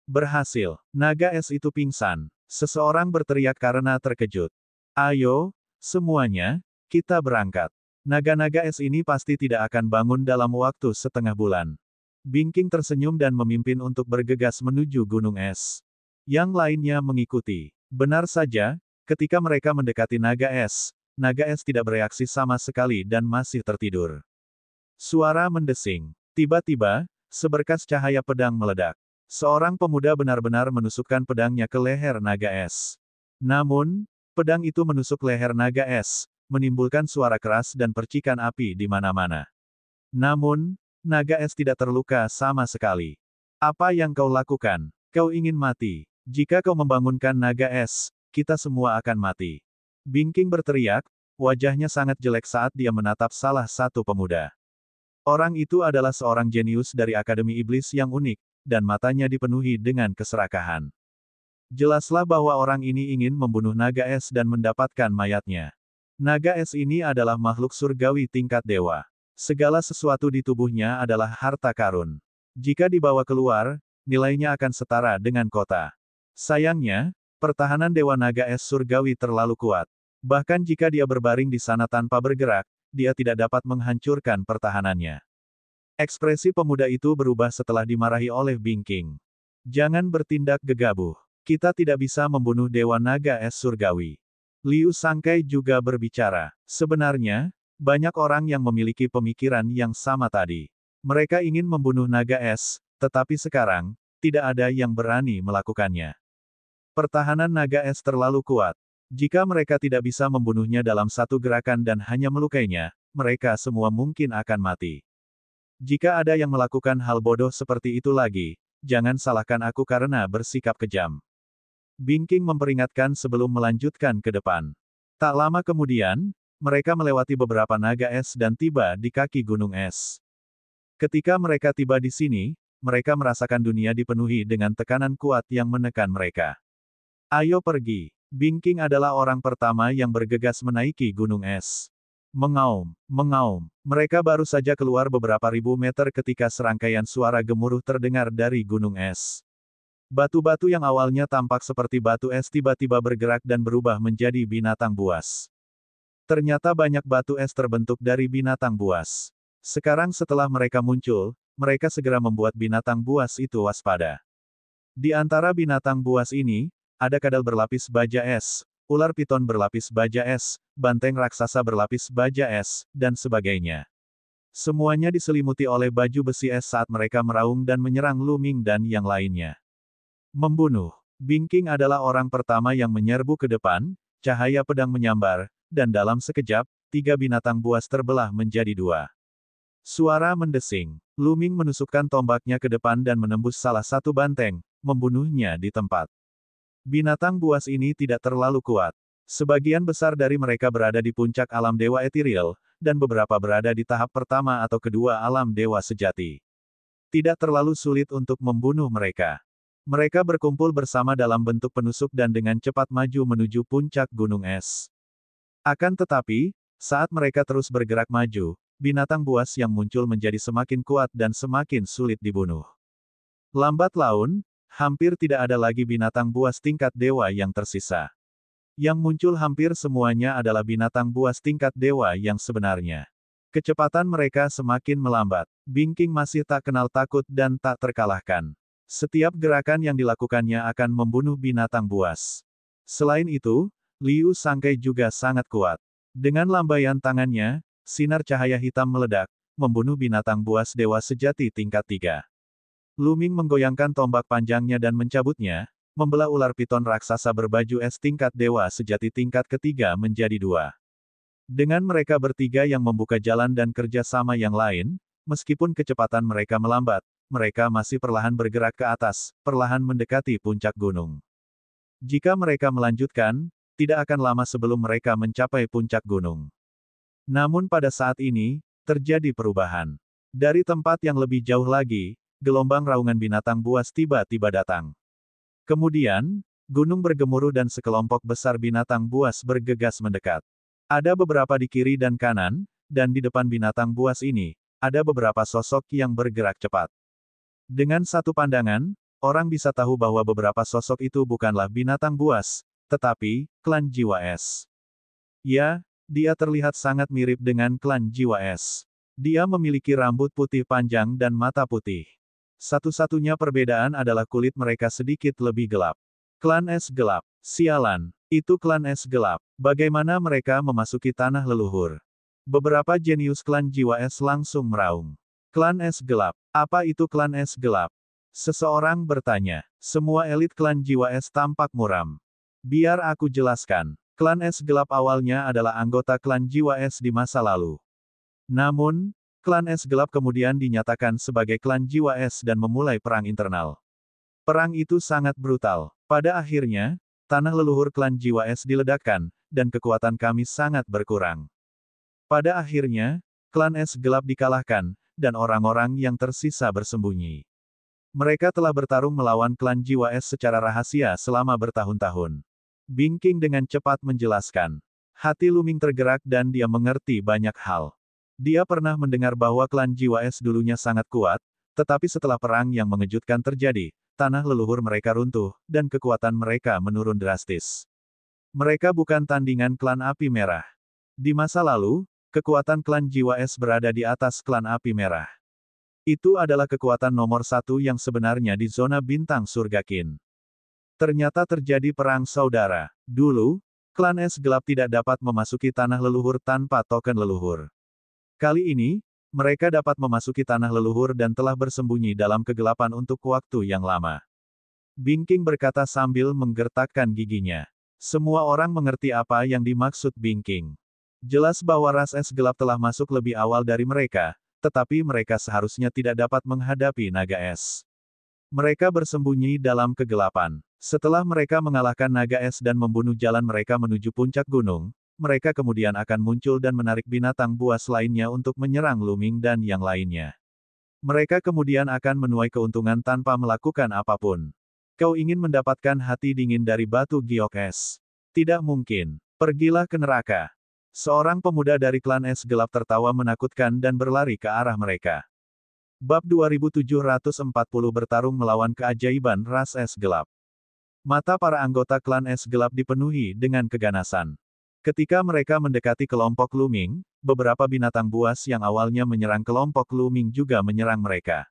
Berhasil, naga es itu pingsan. Seseorang berteriak karena terkejut. Ayo, semuanya, kita berangkat. Naga-naga es ini pasti tidak akan bangun dalam waktu setengah bulan. Bingking tersenyum dan memimpin untuk bergegas menuju gunung es. Yang lainnya mengikuti. Benar saja, ketika mereka mendekati naga es tidak bereaksi sama sekali dan masih tertidur. Suara mendesing. Tiba-tiba, seberkas cahaya pedang meledak. Seorang pemuda benar-benar menusukkan pedangnya ke leher naga es. Namun, pedang itu menusuk leher naga es, menimbulkan suara keras dan percikan api di mana-mana. Namun, naga es tidak terluka sama sekali. Apa yang kau lakukan? Kau ingin mati. Jika kau membangunkan naga es, kita semua akan mati. Bingking berteriak, wajahnya sangat jelek saat dia menatap salah satu pemuda. Orang itu adalah seorang jenius dari Akademi Iblis yang unik, dan matanya dipenuhi dengan keserakahan. Jelaslah bahwa orang ini ingin membunuh naga es dan mendapatkan mayatnya. Naga es ini adalah makhluk surgawi tingkat dewa. Segala sesuatu di tubuhnya adalah harta karun. Jika dibawa keluar, nilainya akan setara dengan kota. Sayangnya, pertahanan dewa naga es surgawi terlalu kuat. Bahkan jika dia berbaring di sana tanpa bergerak, dia tidak dapat menghancurkan pertahanannya. Ekspresi pemuda itu berubah setelah dimarahi oleh Bingking. Jangan bertindak gegabah. Kita tidak bisa membunuh dewa naga es surgawi. Liu Sangkai juga berbicara. Sebenarnya, banyak orang yang memiliki pemikiran yang sama tadi. Mereka ingin membunuh naga es, tetapi sekarang, tidak ada yang berani melakukannya. Pertahanan naga es terlalu kuat. Jika mereka tidak bisa membunuhnya dalam satu gerakan dan hanya melukainya, mereka semua mungkin akan mati. Jika ada yang melakukan hal bodoh seperti itu lagi, jangan salahkan aku karena bersikap kejam. Bingking memperingatkan sebelum melanjutkan ke depan. Tak lama kemudian, mereka melewati beberapa naga es dan tiba di kaki gunung es. Ketika mereka tiba di sini, mereka merasakan dunia dipenuhi dengan tekanan kuat yang menekan mereka. Ayo pergi. Bingking adalah orang pertama yang bergegas menaiki gunung es. Mengaum, mengaum. Mereka baru saja keluar beberapa ribu meter ketika serangkaian suara gemuruh terdengar dari gunung es. Batu-batu yang awalnya tampak seperti batu es tiba-tiba bergerak dan berubah menjadi binatang buas. Ternyata banyak batu es terbentuk dari binatang buas. Sekarang setelah mereka muncul, mereka segera membuat binatang buas itu waspada. Di antara binatang buas ini, ada kadal berlapis baja es, ular piton berlapis baja es, banteng raksasa berlapis baja es, dan sebagainya. Semuanya diselimuti oleh baju besi es saat mereka meraung dan menyerang Lu Ming dan yang lainnya. Membunuh. Bingking adalah orang pertama yang menyerbu ke depan, cahaya pedang menyambar, dan dalam sekejap, 3 binatang buas terbelah menjadi 2. Suara mendesing. Lu Ming menusukkan tombaknya ke depan dan menembus salah satu banteng, membunuhnya di tempat. Binatang buas ini tidak terlalu kuat. Sebagian besar dari mereka berada di puncak alam dewa etiril, dan beberapa berada di tahap pertama atau kedua alam dewa sejati. Tidak terlalu sulit untuk membunuh mereka. Mereka berkumpul bersama dalam bentuk penusuk dan dengan cepat maju menuju puncak gunung es. Akan tetapi, saat mereka terus bergerak maju, binatang buas yang muncul menjadi semakin kuat dan semakin sulit dibunuh. Lambat laun, hampir tidak ada lagi binatang buas tingkat dewa yang tersisa. Yang muncul hampir semuanya adalah binatang buas tingkat dewa yang sebenarnya. Kecepatan mereka semakin melambat. Bingking masih tak kenal takut dan tak terkalahkan. Setiap gerakan yang dilakukannya akan membunuh binatang buas. Selain itu, Liu Sangkai juga sangat kuat. Dengan lambaian tangannya, sinar cahaya hitam meledak, membunuh binatang buas dewa sejati tingkat 3. Lu Ming menggoyangkan tombak panjangnya dan mencabutnya, membelah ular piton raksasa berbaju es tingkat dewa sejati tingkat ketiga menjadi 2. Dengan mereka bertiga yang membuka jalan dan kerja sama yang lain, meskipun kecepatan mereka melambat, mereka masih perlahan bergerak ke atas, perlahan mendekati puncak gunung. Jika mereka melanjutkan, tidak akan lama sebelum mereka mencapai puncak gunung. Namun pada saat ini, terjadi perubahan. Dari tempat yang lebih jauh lagi, gelombang raungan binatang buas tiba-tiba datang. Kemudian, gunung bergemuruh dan sekelompok besar binatang buas bergegas mendekat. Ada beberapa di kiri dan kanan, dan di depan binatang buas ini, ada beberapa sosok yang bergerak cepat. Dengan satu pandangan, orang bisa tahu bahwa beberapa sosok itu bukanlah binatang buas, tetapi klan jiwa es. Ya, dia terlihat sangat mirip dengan klan jiwa es. Dia memiliki rambut putih panjang dan mata putih. Satu-satunya perbedaan adalah kulit mereka sedikit lebih gelap. Klan es gelap. Sialan, itu klan es gelap. Bagaimana mereka memasuki tanah leluhur? Beberapa jenius klan jiwa es langsung meraung. Klan es gelap. Apa itu klan es gelap? Seseorang bertanya. Semua elit klan jiwa es tampak muram. Biar aku jelaskan. Klan es gelap awalnya adalah anggota klan jiwa es di masa lalu. Namun, klan es gelap kemudian dinyatakan sebagai klan jiwa es dan memulai perang internal. Perang itu sangat brutal. Pada akhirnya, tanah leluhur klan jiwa es diledakkan, dan kekuatan kami sangat berkurang. Pada akhirnya, klan es gelap dikalahkan, dan orang-orang yang tersisa bersembunyi. Mereka telah bertarung melawan klan jiwa es secara rahasia selama bertahun-tahun. Binking dengan cepat menjelaskan. Hati Luming tergerak dan dia mengerti banyak hal. Dia pernah mendengar bahwa klan jiwa es dulunya sangat kuat, tetapi setelah perang yang mengejutkan terjadi, tanah leluhur mereka runtuh, dan kekuatan mereka menurun drastis. Mereka bukan tandingan klan api merah. Di masa lalu, kekuatan klan jiwa es berada di atas klan api merah. Itu adalah kekuatan nomor satu yang sebenarnya di zona bintang surga Qin. Ternyata terjadi perang saudara. Dulu, klan es gelap tidak dapat memasuki tanah leluhur tanpa token leluhur. Kali ini, mereka dapat memasuki tanah leluhur dan telah bersembunyi dalam kegelapan untuk waktu yang lama. Binking berkata sambil menggertakkan giginya. Semua orang mengerti apa yang dimaksud Binking. Jelas bahwa ras es gelap telah masuk lebih awal dari mereka, tetapi mereka seharusnya tidak dapat menghadapi naga es. Mereka bersembunyi dalam kegelapan. Setelah mereka mengalahkan naga es dan membunuh jalan mereka menuju puncak gunung, mereka kemudian akan muncul dan menarik binatang buas lainnya untuk menyerang Luming dan yang lainnya. Mereka kemudian akan menuai keuntungan tanpa melakukan apapun. Kau ingin mendapatkan hati dingin dari batu giok es? Tidak mungkin. Pergilah ke neraka. Seorang pemuda dari klan es gelap tertawa menakutkan dan berlari ke arah mereka. Bab 2740 bertarung melawan keajaiban ras es gelap. Mata para anggota klan es gelap dipenuhi dengan keganasan. Ketika mereka mendekati kelompok Luming, beberapa binatang buas yang awalnya menyerang kelompok Luming juga menyerang mereka.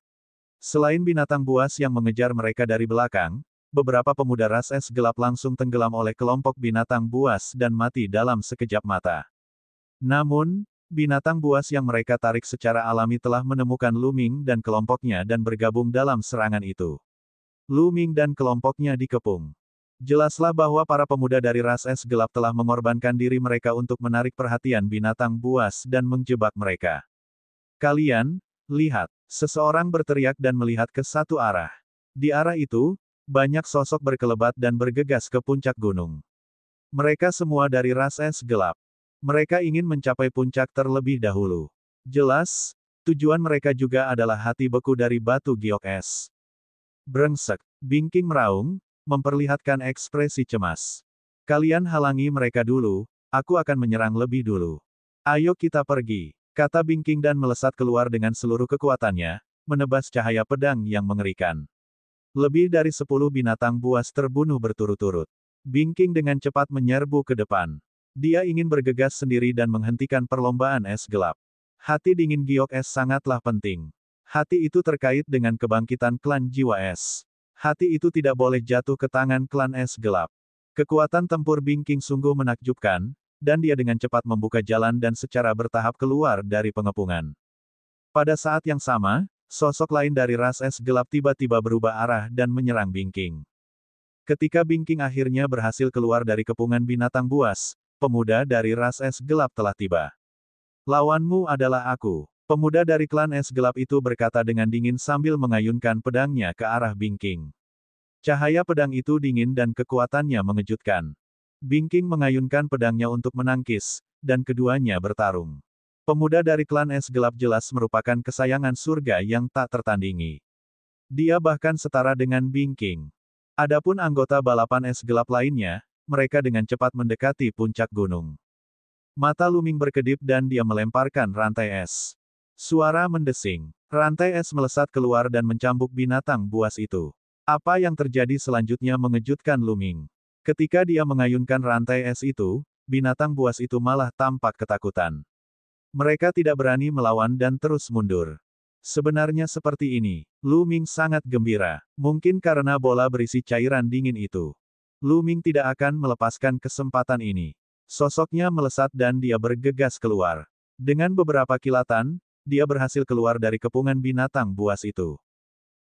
Selain binatang buas yang mengejar mereka dari belakang, beberapa pemuda ras es gelap langsung tenggelam oleh kelompok binatang buas dan mati dalam sekejap mata. Namun, binatang buas yang mereka tarik secara alami telah menemukan Luming dan kelompoknya dan bergabung dalam serangan itu. Luming dan kelompoknya dikepung. Jelaslah bahwa para pemuda dari ras es gelap telah mengorbankan diri mereka untuk menarik perhatian binatang buas dan menjebak mereka. Kalian, lihat, seseorang berteriak dan melihat ke satu arah. Di arah itu, banyak sosok berkelebat dan bergegas ke puncak gunung. Mereka semua dari ras es gelap. Mereka ingin mencapai puncak terlebih dahulu. Jelas, tujuan mereka juga adalah hati beku dari batu giok es. Brengsek, Binking meraung, memperlihatkan ekspresi cemas. Kalian halangi mereka dulu, aku akan menyerang lebih dulu. Ayo kita pergi, kata Binking dan melesat keluar dengan seluruh kekuatannya, menebas cahaya pedang yang mengerikan. Lebih dari 10 binatang buas terbunuh berturut-turut. Binking dengan cepat menyerbu ke depan. Dia ingin bergegas sendiri dan menghentikan perlombaan es gelap. Hati dingin giok es sangatlah penting. Hati itu terkait dengan kebangkitan klan jiwa es. Hati itu tidak boleh jatuh ke tangan klan es gelap. Kekuatan tempur Binking sungguh menakjubkan, dan dia dengan cepat membuka jalan dan secara bertahap keluar dari pengepungan. Pada saat yang sama, sosok lain dari ras es gelap tiba-tiba berubah arah dan menyerang Binking. Ketika Binking akhirnya berhasil keluar dari kepungan binatang buas, pemuda dari ras es gelap telah tiba. Lawanmu adalah aku. Pemuda dari klan es gelap itu berkata dengan dingin sambil mengayunkan pedangnya ke arah Binking. Cahaya pedang itu dingin dan kekuatannya mengejutkan. Binking mengayunkan pedangnya untuk menangkis, dan keduanya bertarung. Pemuda dari klan es gelap jelas merupakan kesayangan surga yang tak tertandingi. Dia bahkan setara dengan Bingking. Adapun anggota balapan es gelap lainnya, mereka dengan cepat mendekati puncak gunung. Mata Luming berkedip dan dia melemparkan rantai es. Suara mendesing. Rantai es melesat keluar dan mencambuk binatang buas itu. Apa yang terjadi selanjutnya mengejutkan Luming. Ketika dia mengayunkan rantai es itu, binatang buas itu malah tampak ketakutan. Mereka tidak berani melawan dan terus mundur. Sebenarnya seperti ini. Luming sangat gembira. Mungkin karena bola berisi cairan dingin itu. Luming tidak akan melepaskan kesempatan ini. Sosoknya melesat dan dia bergegas keluar. Dengan beberapa kilatan, dia berhasil keluar dari kepungan binatang buas itu.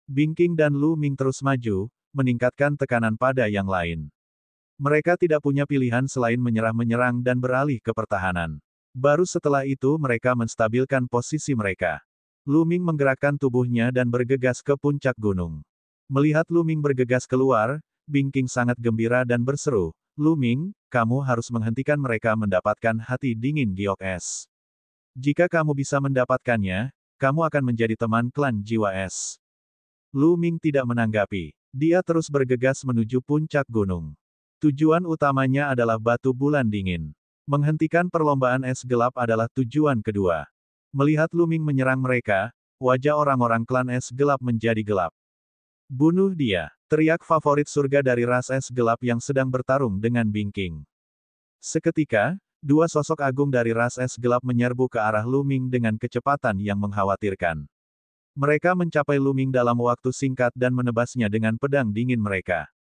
Bingking dan Luming terus maju, meningkatkan tekanan pada yang lain. Mereka tidak punya pilihan selain menyerang dan beralih ke pertahanan. Baru setelah itu mereka menstabilkan posisi mereka. Luming menggerakkan tubuhnya dan bergegas ke puncak gunung. Melihat Luming bergegas keluar, Bingking sangat gembira dan berseru, "Luming, kamu harus menghentikan mereka mendapatkan hati dingin giok es. Jika kamu bisa mendapatkannya, kamu akan menjadi teman klan jiwa es." Luming tidak menanggapi. Dia terus bergegas menuju puncak gunung. Tujuan utamanya adalah batu bulan dingin. Menghentikan perlombaan es gelap adalah tujuan kedua. Melihat Luming menyerang mereka, wajah orang-orang klan es gelap menjadi gelap. "Bunuh dia!" teriak favorit surga dari ras es gelap yang sedang bertarung dengan Bingking. Seketika, dua sosok agung dari ras es gelap menyerbu ke arah Luming dengan kecepatan yang mengkhawatirkan. Mereka mencapai Luming dalam waktu singkat dan menebasnya dengan pedang dingin mereka.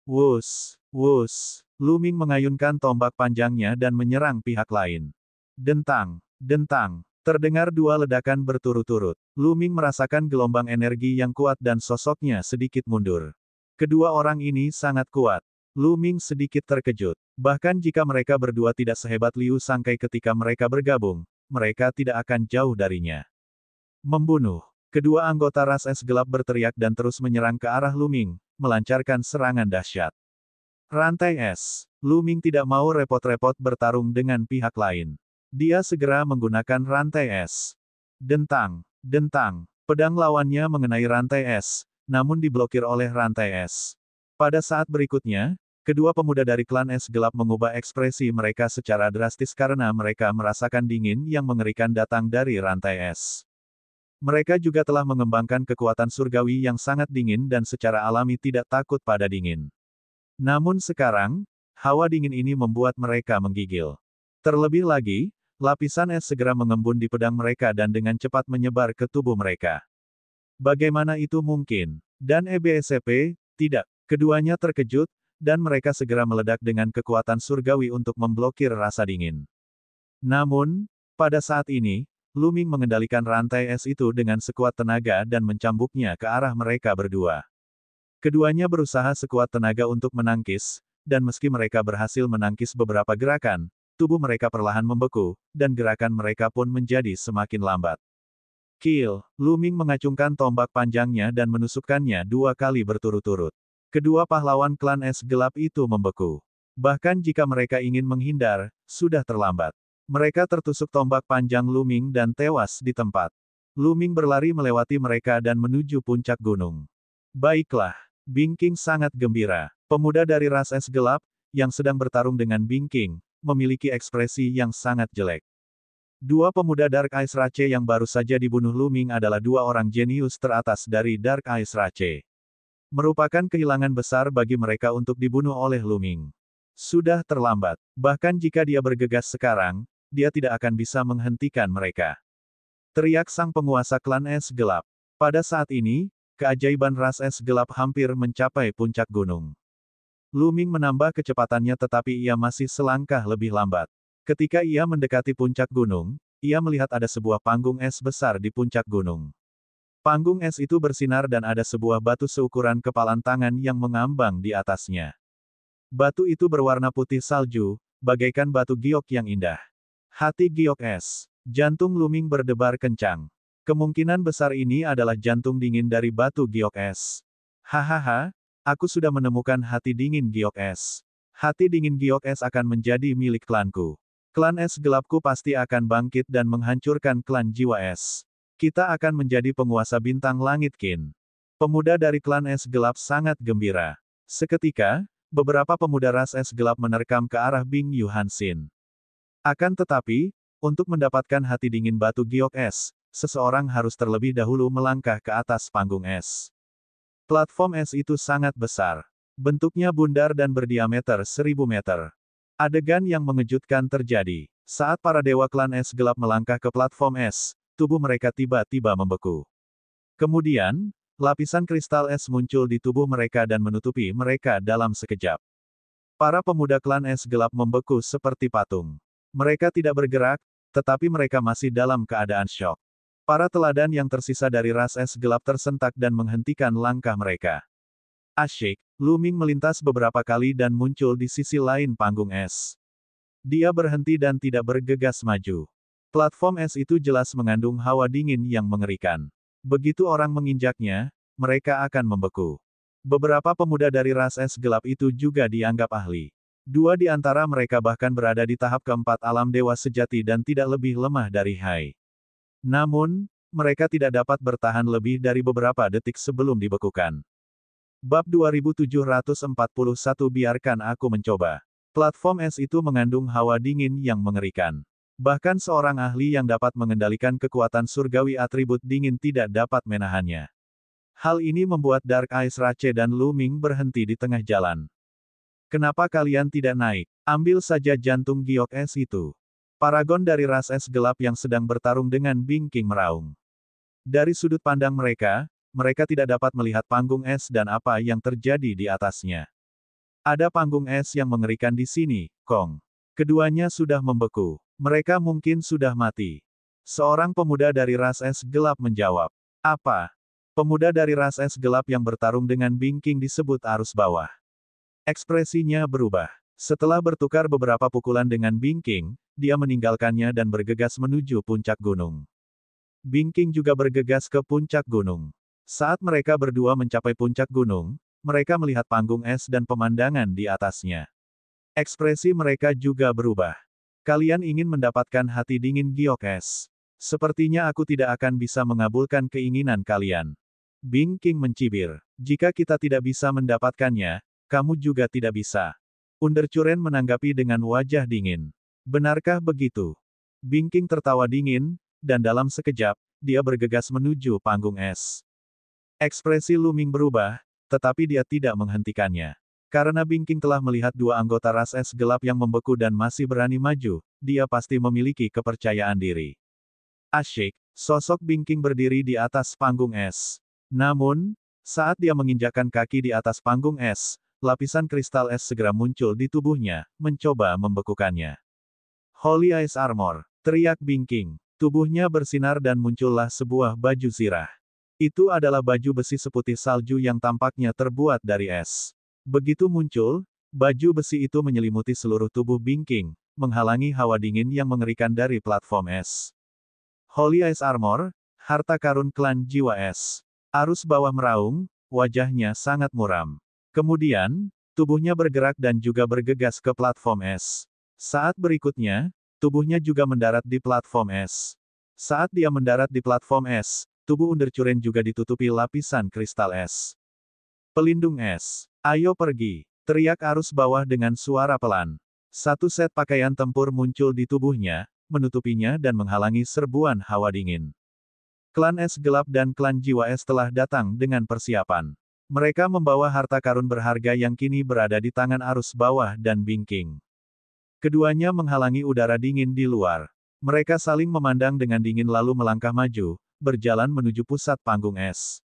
Wus, wus. Luming mengayunkan tombak panjangnya dan menyerang pihak lain. Dentang, dentang. Terdengar dua ledakan berturut-turut. Luming merasakan gelombang energi yang kuat dan sosoknya sedikit mundur. Kedua orang ini sangat kuat. Luming sedikit terkejut. Bahkan jika mereka berdua tidak sehebat Liu Sangkai ketika mereka bergabung, mereka tidak akan jauh darinya. Membunuh. Kedua anggota ras es gelap berteriak dan terus menyerang ke arah Luming, melancarkan serangan dahsyat. Rantai es. Luming tidak mau repot-repot bertarung dengan pihak lain. Dia segera menggunakan rantai es. Dentang, dentang. Pedang lawannya mengenai rantai es, namun diblokir oleh rantai es. Pada saat berikutnya, kedua pemuda dari klan es gelap mengubah ekspresi mereka secara drastis karena mereka merasakan dingin yang mengerikan datang dari rantai es. Mereka juga telah mengembangkan kekuatan surgawi yang sangat dingin dan secara alami tidak takut pada dingin. Namun sekarang, hawa dingin ini membuat mereka menggigil. Terlebih lagi, lapisan es segera mengembun di pedang mereka dan dengan cepat menyebar ke tubuh mereka. Bagaimana itu mungkin? Dan EBSP, tidak. Keduanya terkejut, dan mereka segera meledak dengan kekuatan surgawi untuk memblokir rasa dingin. Namun, pada saat ini, Luming mengendalikan rantai es itu dengan sekuat tenaga dan mencambuknya ke arah mereka berdua. Keduanya berusaha sekuat tenaga untuk menangkis, dan meski mereka berhasil menangkis beberapa gerakan, tubuh mereka perlahan membeku, dan gerakan mereka pun menjadi semakin lambat. Kill. Luming mengacungkan tombak panjangnya dan menusukkannya 2 kali berturut-turut. Kedua pahlawan klan es gelap itu membeku. Bahkan jika mereka ingin menghindar, sudah terlambat. Mereka tertusuk tombak panjang Luming dan tewas di tempat. Luming berlari melewati mereka dan menuju puncak gunung. Baiklah. Bingking sangat gembira. Pemuda dari ras es gelap, yang sedang bertarung dengan Bingking, memiliki ekspresi yang sangat jelek. Dua pemuda Dark Ice Rache yang baru saja dibunuh Luming adalah dua orang jenius teratas dari Dark Ice Rache. Merupakan kehilangan besar bagi mereka untuk dibunuh oleh Luming. Sudah terlambat. Bahkan jika dia bergegas sekarang, dia tidak akan bisa menghentikan mereka. Teriak sang penguasa klan es gelap. Pada saat ini, keajaiban ras es gelap hampir mencapai puncak gunung. Luming menambah kecepatannya tetapi ia masih selangkah lebih lambat. Ketika ia mendekati puncak gunung, ia melihat ada sebuah panggung es besar di puncak gunung. Panggung es itu bersinar dan ada sebuah batu seukuran kepalan tangan yang mengambang di atasnya. Batu itu berwarna putih salju, bagaikan batu giok yang indah. Hati giok es. Jantung Luming berdebar kencang. Kemungkinan besar ini adalah jantung dingin dari batu giok es. Hahaha, aku sudah menemukan hati dingin giok es. Hati dingin giok es akan menjadi milik klanku. Klan es gelapku pasti akan bangkit dan menghancurkan klan jiwa es. Kita akan menjadi penguasa bintang langit Qin. Pemuda dari klan es gelap sangat gembira. Seketika, beberapa pemuda ras es gelap menerkam ke arah Bing Yu Hansin. Akan tetapi, untuk mendapatkan hati dingin batu giok es, seseorang harus terlebih dahulu melangkah ke atas panggung es. Platform es itu sangat besar. Bentuknya bundar dan berdiameter 1000 meter. Adegan yang mengejutkan terjadi. Saat para dewa klan es gelap melangkah ke platform es, tubuh mereka tiba-tiba membeku. Kemudian, lapisan kristal es muncul di tubuh mereka dan menutupi mereka dalam sekejap. Para pemuda klan es gelap membeku seperti patung. Mereka tidak bergerak, tetapi mereka masih dalam keadaan syok. Para teladan yang tersisa dari ras es gelap tersentak dan menghentikan langkah mereka. Asyik, Lu Ming melintas beberapa kali dan muncul di sisi lain panggung es. Dia berhenti dan tidak bergegas maju. Platform es itu jelas mengandung hawa dingin yang mengerikan. Begitu orang menginjaknya, mereka akan membeku. Beberapa pemuda dari ras es gelap itu juga dianggap ahli. Dua di antara mereka bahkan berada di tahap keempat alam dewa sejati dan tidak lebih lemah dari Hai. Namun, mereka tidak dapat bertahan lebih dari beberapa detik sebelum dibekukan. Bab 2741 Biarkan aku mencoba. Platform es itu mengandung hawa dingin yang mengerikan. Bahkan seorang ahli yang dapat mengendalikan kekuatan surgawi atribut dingin tidak dapat menahannya. Hal ini membuat Dark Eyes Rache dan Lu Ming berhenti di tengah jalan. Kenapa kalian tidak naik? Ambil saja jantung giok es itu. Paragon dari ras es gelap yang sedang bertarung dengan Bing King meraung. Dari sudut pandang mereka, mereka tidak dapat melihat panggung es dan apa yang terjadi di atasnya. Ada panggung es yang mengerikan di sini, Kong. Keduanya sudah membeku. Mereka mungkin sudah mati. Seorang pemuda dari ras es gelap menjawab. Apa? Pemuda dari ras es gelap yang bertarung dengan Bing King disebut arus bawah. Ekspresinya berubah. Setelah bertukar beberapa pukulan dengan Bing King, dia meninggalkannya dan bergegas menuju puncak gunung. Bing King juga bergegas ke puncak gunung. Saat mereka berdua mencapai puncak gunung, mereka melihat panggung es dan pemandangan di atasnya. Ekspresi mereka juga berubah. Kalian ingin mendapatkan hati dingin giok es. Sepertinya aku tidak akan bisa mengabulkan keinginan kalian. Bing King mencibir. Jika kita tidak bisa mendapatkannya, kamu juga tidak bisa. Undercuren menanggapi dengan wajah dingin. Benarkah begitu? Bing King tertawa dingin, dan dalam sekejap, dia bergegas menuju panggung es. Ekspresi Lu Ming berubah, tetapi dia tidak menghentikannya. Karena Bing King telah melihat dua anggota ras es gelap yang membeku dan masih berani maju, dia pasti memiliki kepercayaan diri. Asyik, sosok Bing King berdiri di atas panggung es. Namun, saat dia menginjakkan kaki di atas panggung es, lapisan kristal es segera muncul di tubuhnya, mencoba membekukannya. Holy Ice Armor, teriak Bing King. Tubuhnya bersinar dan muncullah sebuah baju zirah. Itu adalah baju besi seputih salju yang tampaknya terbuat dari es. Begitu muncul, baju besi itu menyelimuti seluruh tubuh Bing King, menghalangi hawa dingin yang mengerikan dari platform es. Holy Ice Armor, harta karun klan jiwa es. Arus bawah meraung, wajahnya sangat muram. Kemudian, tubuhnya bergerak dan juga bergegas ke platform es. Saat berikutnya, tubuhnya juga mendarat di platform es. Saat dia mendarat di platform es, tubuh Undercuren juga ditutupi lapisan kristal es. Pelindung es. Ayo pergi, teriak arus bawah dengan suara pelan. Satu set pakaian tempur muncul di tubuhnya, menutupinya dan menghalangi serbuan hawa dingin. Klan es gelap dan klan jiwa es telah datang dengan persiapan. Mereka membawa harta karun berharga yang kini berada di tangan arus bawah dan Bing King. Keduanya menghalangi udara dingin di luar. Mereka saling memandang dengan dingin lalu melangkah maju, berjalan menuju pusat panggung es.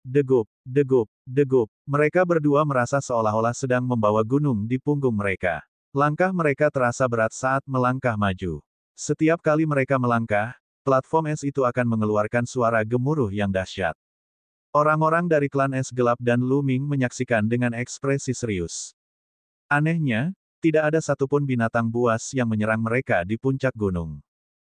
Degup, degup, degup. Mereka berdua merasa seolah-olah sedang membawa gunung di punggung mereka. Langkah mereka terasa berat saat melangkah maju. Setiap kali mereka melangkah, platform es itu akan mengeluarkan suara gemuruh yang dahsyat. Orang-orang dari klan es gelap dan Lu Ming menyaksikan dengan ekspresi serius. Anehnya, tidak ada satupun binatang buas yang menyerang mereka di puncak gunung.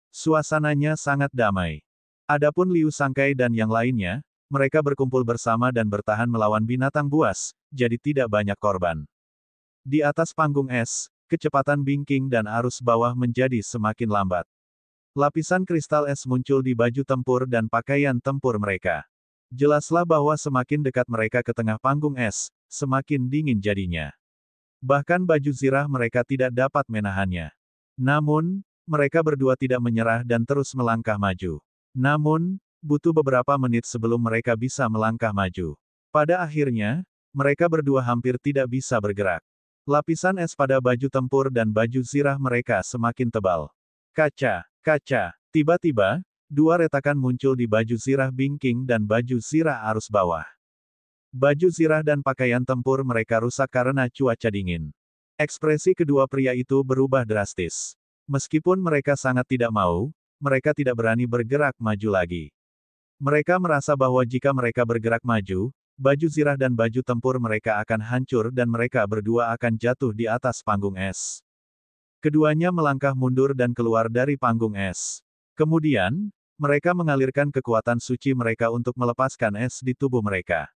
Suasananya sangat damai. Adapun Liu Sangkai dan yang lainnya, mereka berkumpul bersama dan bertahan melawan binatang buas, jadi tidak banyak korban. Di atas panggung es, kecepatan Binking dan arus bawah menjadi semakin lambat. Lapisan kristal es muncul di baju tempur dan pakaian tempur mereka. Jelaslah bahwa semakin dekat mereka ke tengah panggung es, semakin dingin jadinya. Bahkan baju zirah mereka tidak dapat menahannya. Namun, mereka berdua tidak menyerah dan terus melangkah maju. Namun, butuh beberapa menit sebelum mereka bisa melangkah maju. Pada akhirnya, mereka berdua hampir tidak bisa bergerak. Lapisan es pada baju tempur dan baju zirah mereka semakin tebal. Kaca, kaca. Tiba-tiba, dua retakan muncul di baju zirah Binking dan baju zirah arus bawah. Baju zirah dan pakaian tempur mereka rusak karena cuaca dingin. Ekspresi kedua pria itu berubah drastis. Meskipun mereka sangat tidak mau, mereka tidak berani bergerak maju lagi. Mereka merasa bahwa jika mereka bergerak maju, baju zirah dan baju tempur mereka akan hancur dan mereka berdua akan jatuh di atas panggung es. Keduanya melangkah mundur dan keluar dari panggung es. Kemudian, mereka mengalirkan kekuatan suci mereka untuk melepaskan es di tubuh mereka.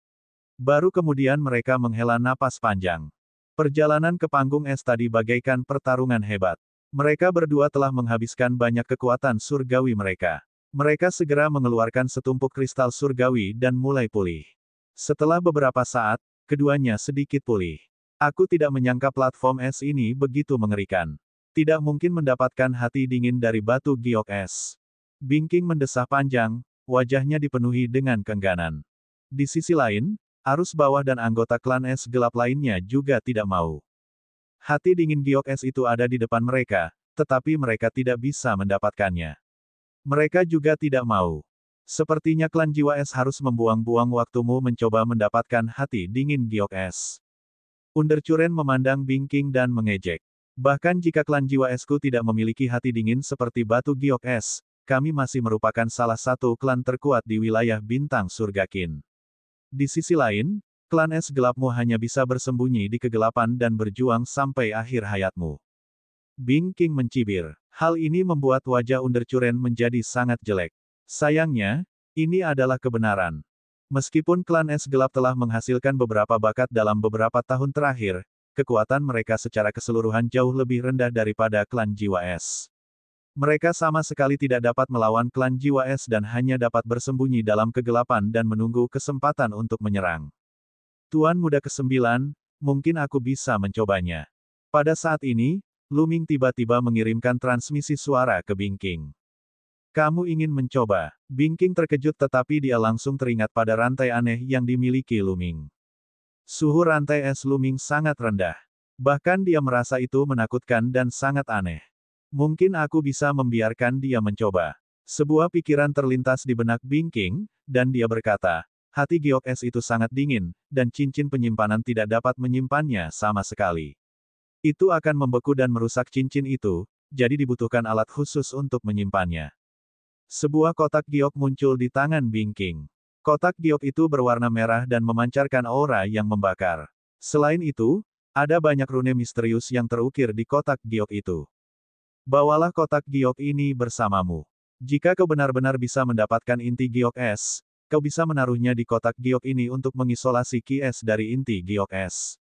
Baru kemudian mereka menghela napas panjang. Perjalanan ke panggung es tadi bagaikan pertarungan hebat. Mereka berdua telah menghabiskan banyak kekuatan surgawi mereka. Mereka segera mengeluarkan setumpuk kristal surgawi dan mulai pulih. Setelah beberapa saat, keduanya sedikit pulih. Aku tidak menyangka platform es ini begitu mengerikan. Tidak mungkin mendapatkan hati dingin dari batu giok es. Binking mendesah panjang, wajahnya dipenuhi dengan keengganan. Di sisi lain, arus bawah dan anggota klan es gelap lainnya juga tidak mau. Hati dingin giok es itu ada di depan mereka, tetapi mereka tidak bisa mendapatkannya. Mereka juga tidak mau. Sepertinya klan jiwa es harus membuang-buang waktumu mencoba mendapatkan hati dingin giok es. Undercuren memandang Binking dan mengejek. Bahkan jika klan jiwa esku tidak memiliki hati dingin seperti batu giok es, kami masih merupakan salah satu klan terkuat di wilayah bintang surga Qin. Di sisi lain, klan es gelapmu hanya bisa bersembunyi di kegelapan dan berjuang sampai akhir hayatmu. Binking mencibir. Hal ini membuat wajah Undercuren menjadi sangat jelek. Sayangnya, ini adalah kebenaran. Meskipun klan es gelap telah menghasilkan beberapa bakat dalam beberapa tahun terakhir, kekuatan mereka secara keseluruhan jauh lebih rendah daripada klan jiwa es. Mereka sama sekali tidak dapat melawan klan jiwa es dan hanya dapat bersembunyi dalam kegelapan dan menunggu kesempatan untuk menyerang. Tuan Muda ke-9, mungkin aku bisa mencobanya. Pada saat ini, Luming tiba-tiba mengirimkan transmisi suara ke Binking. Kamu ingin mencoba? Binking terkejut tetapi dia langsung teringat pada rantai aneh yang dimiliki Luming. Suhu rantai es Luming sangat rendah. Bahkan dia merasa itu menakutkan dan sangat aneh. Mungkin aku bisa membiarkan dia mencoba. Sebuah pikiran terlintas di benak Binking, dan dia berkata, hati giok es itu sangat dingin, dan cincin penyimpanan tidak dapat menyimpannya sama sekali. Itu akan membeku dan merusak cincin itu, jadi dibutuhkan alat khusus untuk menyimpannya. Sebuah kotak giok muncul di tangan Binking. Kotak giok itu berwarna merah dan memancarkan aura yang membakar. Selain itu, ada banyak rune misterius yang terukir di kotak giok itu. Bawalah kotak giok ini bersamamu. Jika kau benar-benar bisa mendapatkan inti giok es, kau bisa menaruhnya di kotak giok ini untuk mengisolasi ki es dari inti giok es.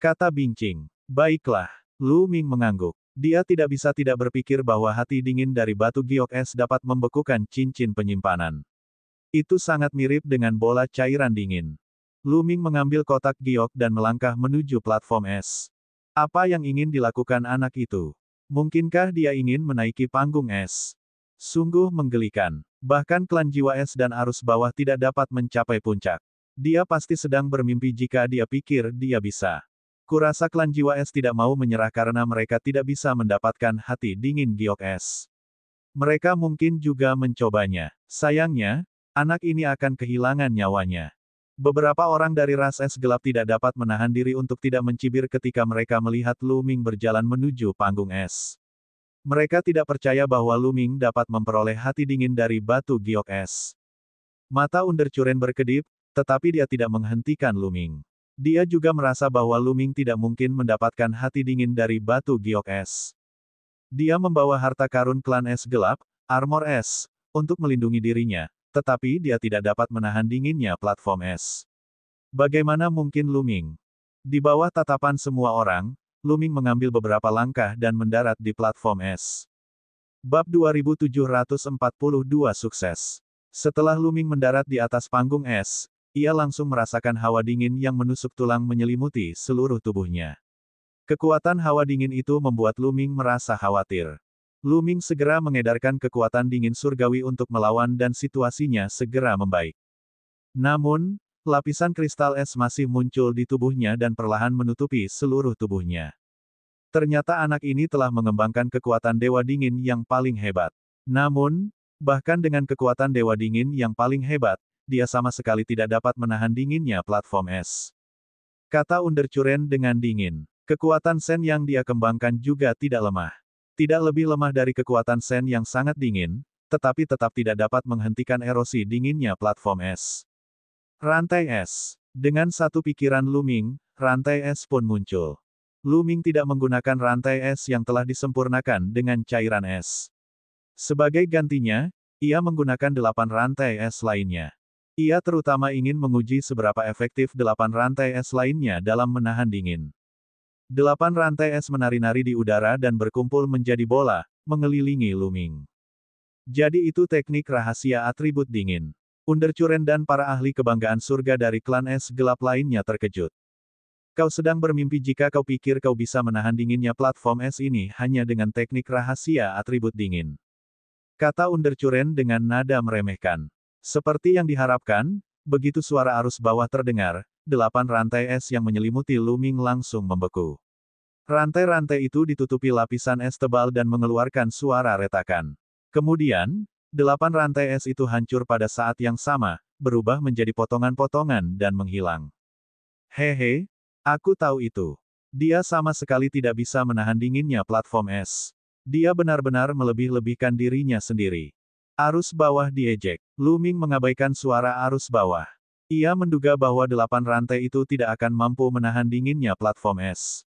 Kata Binking. Baiklah. Lu Ming mengangguk. Dia tidak bisa tidak berpikir bahwa hati dingin dari batu giok es dapat membekukan cincin penyimpanan. Itu sangat mirip dengan bola cairan dingin. Lu Ming mengambil kotak giok dan melangkah menuju platform es. Apa yang ingin dilakukan anak itu? Mungkinkah dia ingin menaiki panggung es? Sungguh menggelikan. Bahkan klan jiwa es dan arus bawah tidak dapat mencapai puncak. Dia pasti sedang bermimpi jika dia pikir dia bisa. Kurasa klan jiwa es tidak mau menyerah karena mereka tidak bisa mendapatkan hati dingin giok es. Mereka mungkin juga mencobanya. Sayangnya, anak ini akan kehilangan nyawanya. Beberapa orang dari ras es gelap tidak dapat menahan diri untuk tidak mencibir ketika mereka melihat Lu Ming berjalan menuju panggung es. Mereka tidak percaya bahwa Lu Ming dapat memperoleh hati dingin dari batu giok es. Mata Undercuren berkedip, tetapi dia tidak menghentikan Lu Ming. Dia juga merasa bahwa Lu Ming tidak mungkin mendapatkan hati dingin dari batu giok es. Dia membawa harta karun klan es gelap, armor es, untuk melindungi dirinya, tetapi dia tidak dapat menahan dinginnya platform es. Bagaimana mungkin Lu Ming? Di bawah tatapan semua orang, Luming mengambil beberapa langkah dan mendarat di platform es. Bab 2742 sukses. Setelah Luming mendarat di atas panggung es, ia langsung merasakan hawa dingin yang menusuk tulang menyelimuti seluruh tubuhnya. Kekuatan hawa dingin itu membuat Luming merasa khawatir. Luming segera mengedarkan kekuatan dingin surgawi untuk melawan dan situasinya segera membaik. Namun, lapisan kristal es masih muncul di tubuhnya dan perlahan menutupi seluruh tubuhnya. Ternyata anak ini telah mengembangkan kekuatan dewa dingin yang paling hebat. Namun, bahkan dengan kekuatan dewa dingin yang paling hebat, dia sama sekali tidak dapat menahan dinginnya platform es. Kata Undercuren dengan dingin. Kekuatan Sen yang dia kembangkan juga tidak lemah. Tidak lebih lemah dari kekuatan Sen yang sangat dingin, tetapi tetap tidak dapat menghentikan erosi dinginnya platform es. Rantai es. Dengan satu pikiran Luming, rantai es pun muncul. Luming tidak menggunakan rantai es yang telah disempurnakan dengan cairan es. Sebagai gantinya, ia menggunakan 8 rantai es lainnya. Ia terutama ingin menguji seberapa efektif 8 rantai es lainnya dalam menahan dingin. 8 rantai es menari-nari di udara dan berkumpul menjadi bola, mengelilingi Luming. Jadi itu teknik rahasia atribut dingin. Undercuren dan para ahli kebanggaan surga dari klan es gelap lainnya terkejut. Kau sedang bermimpi jika kau pikir kau bisa menahan dinginnya platform es ini hanya dengan teknik rahasia atribut dingin. Kata Undercuren dengan nada meremehkan. Seperti yang diharapkan, begitu suara arus bawah terdengar, 8 rantai es yang menyelimuti Luming langsung membeku. Rantai-rantai itu ditutupi lapisan es tebal dan mengeluarkan suara retakan. Kemudian, 8 rantai es itu hancur pada saat yang sama, berubah menjadi potongan-potongan dan menghilang. Hehe, aku tahu itu. Dia sama sekali tidak bisa menahan dinginnya platform es. Dia benar-benar melebih-lebihkan dirinya sendiri. Arus bawah diejek. Luming mengabaikan suara arus bawah. Ia menduga bahwa 8 rantai itu tidak akan mampu menahan dinginnya platform es.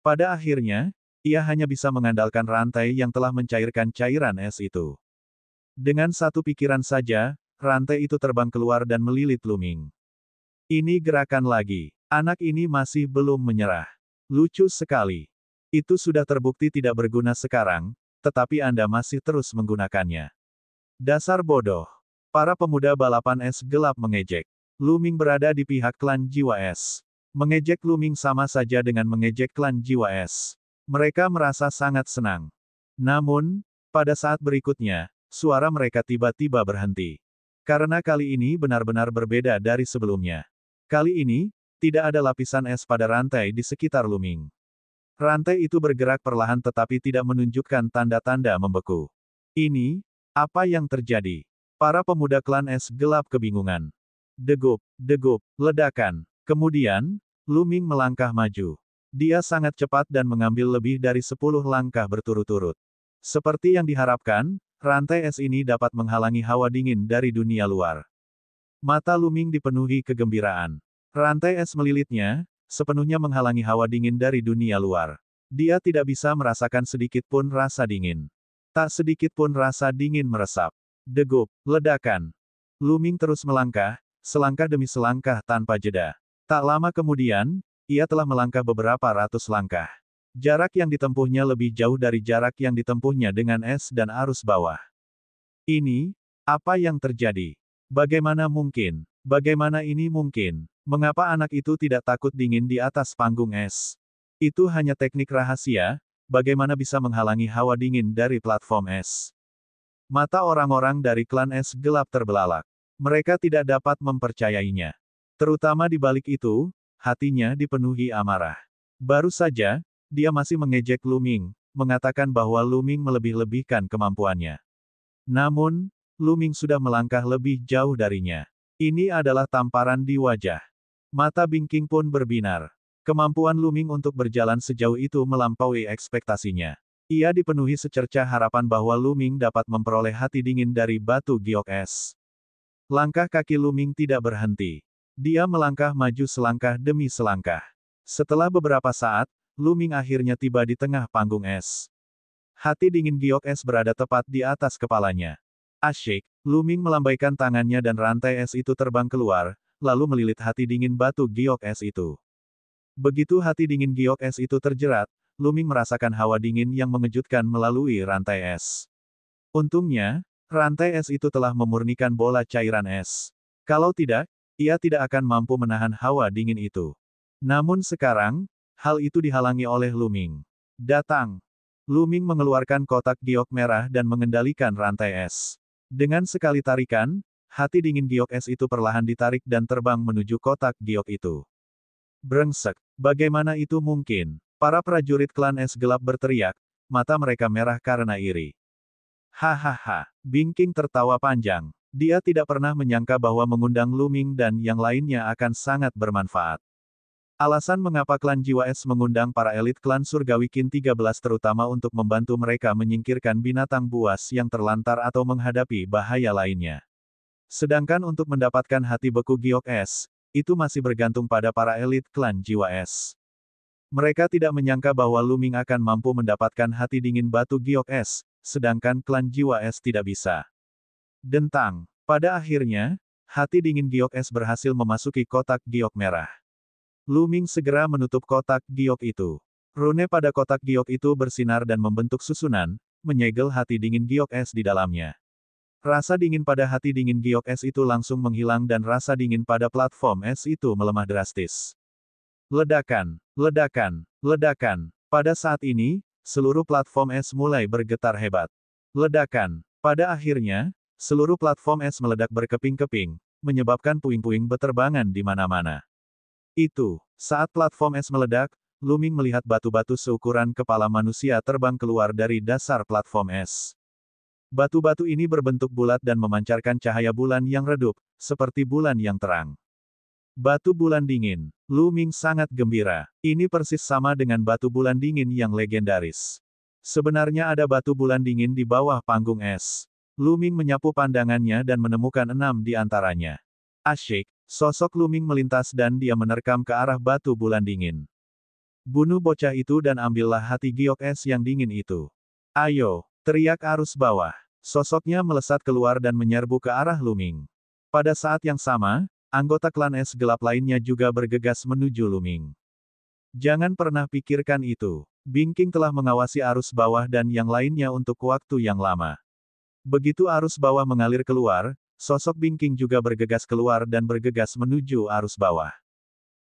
Pada akhirnya, ia hanya bisa mengandalkan rantai yang telah mencairkan cairan es itu. Dengan satu pikiran saja, rantai itu terbang keluar dan melilit Luming. Ini gerakan lagi. Anak ini masih belum menyerah. Lucu sekali. Itu sudah terbukti tidak berguna sekarang, tetapi Anda masih terus menggunakannya. Dasar bodoh. Para pemuda balapan es gelap mengejek. Luming berada di pihak klan jiwa es. Mengejek Luming sama saja dengan mengejek klan jiwa es. Mereka merasa sangat senang. Namun, pada saat berikutnya, suara mereka tiba-tiba berhenti. Karena kali ini benar-benar berbeda dari sebelumnya. Kali ini, tidak ada lapisan es pada rantai di sekitar Luming. Rantai itu bergerak perlahan tetapi tidak menunjukkan tanda-tanda membeku. Ini, apa yang terjadi? Para pemuda klan es gelap kebingungan. Degup, degup, ledakan. Kemudian, Luming melangkah maju. Dia sangat cepat dan mengambil lebih dari 10 langkah berturut-turut. Seperti yang diharapkan, rantai es ini dapat menghalangi hawa dingin dari dunia luar. Mata Luming dipenuhi kegembiraan. Rantai es melilitnya, sepenuhnya menghalangi hawa dingin dari dunia luar. Dia tidak bisa merasakan sedikit pun rasa dingin. Tak sedikit pun rasa dingin meresap. Degup, ledakan. Luming terus melangkah, selangkah demi selangkah tanpa jeda. Tak lama kemudian, ia telah melangkah beberapa ratus langkah. Jarak yang ditempuhnya lebih jauh dari jarak yang ditempuhnya dengan es dan arus bawah. Ini, apa yang terjadi? Bagaimana mungkin? Bagaimana ini mungkin? Mengapa anak itu tidak takut dingin di atas panggung es? Itu hanya teknik rahasia. Bagaimana bisa menghalangi hawa dingin dari platform es? Mata orang-orang dari klan es gelap terbelalak. Mereka tidak dapat mempercayainya. Terutama di balik itu, hatinya dipenuhi amarah. Baru saja, dia masih mengejek Luming, mengatakan bahwa Luming melebih-lebihkan kemampuannya. Namun, Luming sudah melangkah lebih jauh darinya. Ini adalah tamparan di wajah. Mata Bingking pun berbinar. Kemampuan Luming untuk berjalan sejauh itu melampaui ekspektasinya. Ia dipenuhi secercah harapan bahwa Luming dapat memperoleh hati dingin dari batu giok es. Langkah kaki Luming tidak berhenti. Dia melangkah maju selangkah demi selangkah. Setelah beberapa saat, Luming akhirnya tiba di tengah panggung es. Hati dingin giok es berada tepat di atas kepalanya. Asyik, Luming melambaikan tangannya dan rantai es itu terbang keluar, lalu melilit hati dingin batu giok es itu. Begitu hati dingin giok es itu terjerat, Luming merasakan hawa dingin yang mengejutkan melalui rantai es. Untungnya, rantai es itu telah memurnikan bola cairan es. Kalau tidak, ia tidak akan mampu menahan hawa dingin itu. Namun sekarang, hal itu dihalangi oleh Luming. Datang! Luming mengeluarkan kotak giok merah dan mengendalikan rantai es. Dengan sekali tarikan, hati dingin giok es itu perlahan ditarik dan terbang menuju kotak giok itu. Brengsek! Bagaimana itu mungkin? Para prajurit klan es gelap berteriak, mata mereka merah karena iri. Hahaha, Bing King tertawa panjang. Dia tidak pernah menyangka bahwa mengundang Luming dan yang lainnya akan sangat bermanfaat. Alasan mengapa klan Jiwa Es mengundang para elit klan Surgawi Qin 13 terutama untuk membantu mereka menyingkirkan binatang buas yang terlantar atau menghadapi bahaya lainnya. Sedangkan untuk mendapatkan hati beku giok es, itu masih bergantung pada para elit klan Jiwa Es. Mereka tidak menyangka bahwa Luming akan mampu mendapatkan hati dingin batu giok es, sedangkan klan Jiwa Es tidak bisa. Dentang. Pada akhirnya, hati dingin giok es berhasil memasuki kotak giok merah. Luming segera menutup kotak giok itu. Rune pada kotak giok itu bersinar dan membentuk susunan, menyegel hati dingin giok es di dalamnya. Rasa dingin pada hati dingin giok es itu langsung menghilang dan rasa dingin pada platform es itu melemah drastis. Ledakan, ledakan, ledakan. Pada saat ini, seluruh platform es mulai bergetar hebat. Ledakan. Pada akhirnya, seluruh platform es meledak berkeping-keping, menyebabkan puing-puing beterbangan di mana-mana. Itu, saat platform es meledak, Luming melihat batu-batu seukuran kepala manusia terbang keluar dari dasar platform es. Batu-batu ini berbentuk bulat dan memancarkan cahaya bulan yang redup, seperti bulan yang terang. Batu bulan dingin. Luming sangat gembira. Ini persis sama dengan batu bulan dingin yang legendaris. Sebenarnya ada batu bulan dingin di bawah panggung es. Luming menyapu pandangannya dan menemukan 6 di antaranya. Asyik, sosok Luming melintas dan dia menerkam ke arah batu bulan dingin. Bunuh bocah itu dan ambillah hati giok es yang dingin itu. Ayo, teriak arus bawah. Sosoknya melesat keluar dan menyerbu ke arah Luming. Pada saat yang sama, anggota klan es gelap lainnya juga bergegas menuju Luming. Jangan pernah pikirkan itu. Bing King telah mengawasi arus bawah dan yang lainnya untuk waktu yang lama. Begitu arus bawah mengalir keluar, sosok Bing King juga bergegas keluar dan bergegas menuju arus bawah.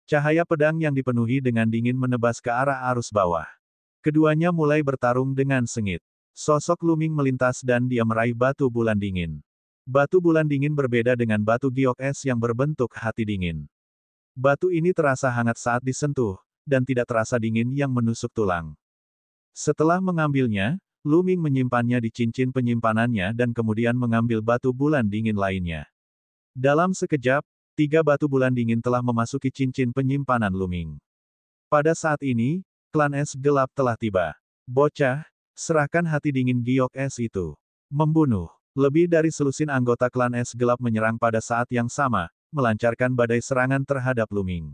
Cahaya pedang yang dipenuhi dengan dingin menebas ke arah arus bawah. Keduanya mulai bertarung dengan sengit. Sosok Luming melintas dan dia meraih batu bulan dingin. Batu bulan dingin berbeda dengan batu giok es yang berbentuk hati dingin. Batu ini terasa hangat saat disentuh, dan tidak terasa dingin yang menusuk tulang. Setelah mengambilnya, Luming menyimpannya di cincin penyimpanannya dan kemudian mengambil batu bulan dingin lainnya. Dalam sekejap, 3 batu bulan dingin telah memasuki cincin penyimpanan Luming. Pada saat ini, klan es gelap telah tiba. Bocah, serahkan hati dingin giok es itu. Membunuh. Lebih dari selusin anggota klan es gelap menyerang pada saat yang sama, melancarkan badai serangan terhadap Luming.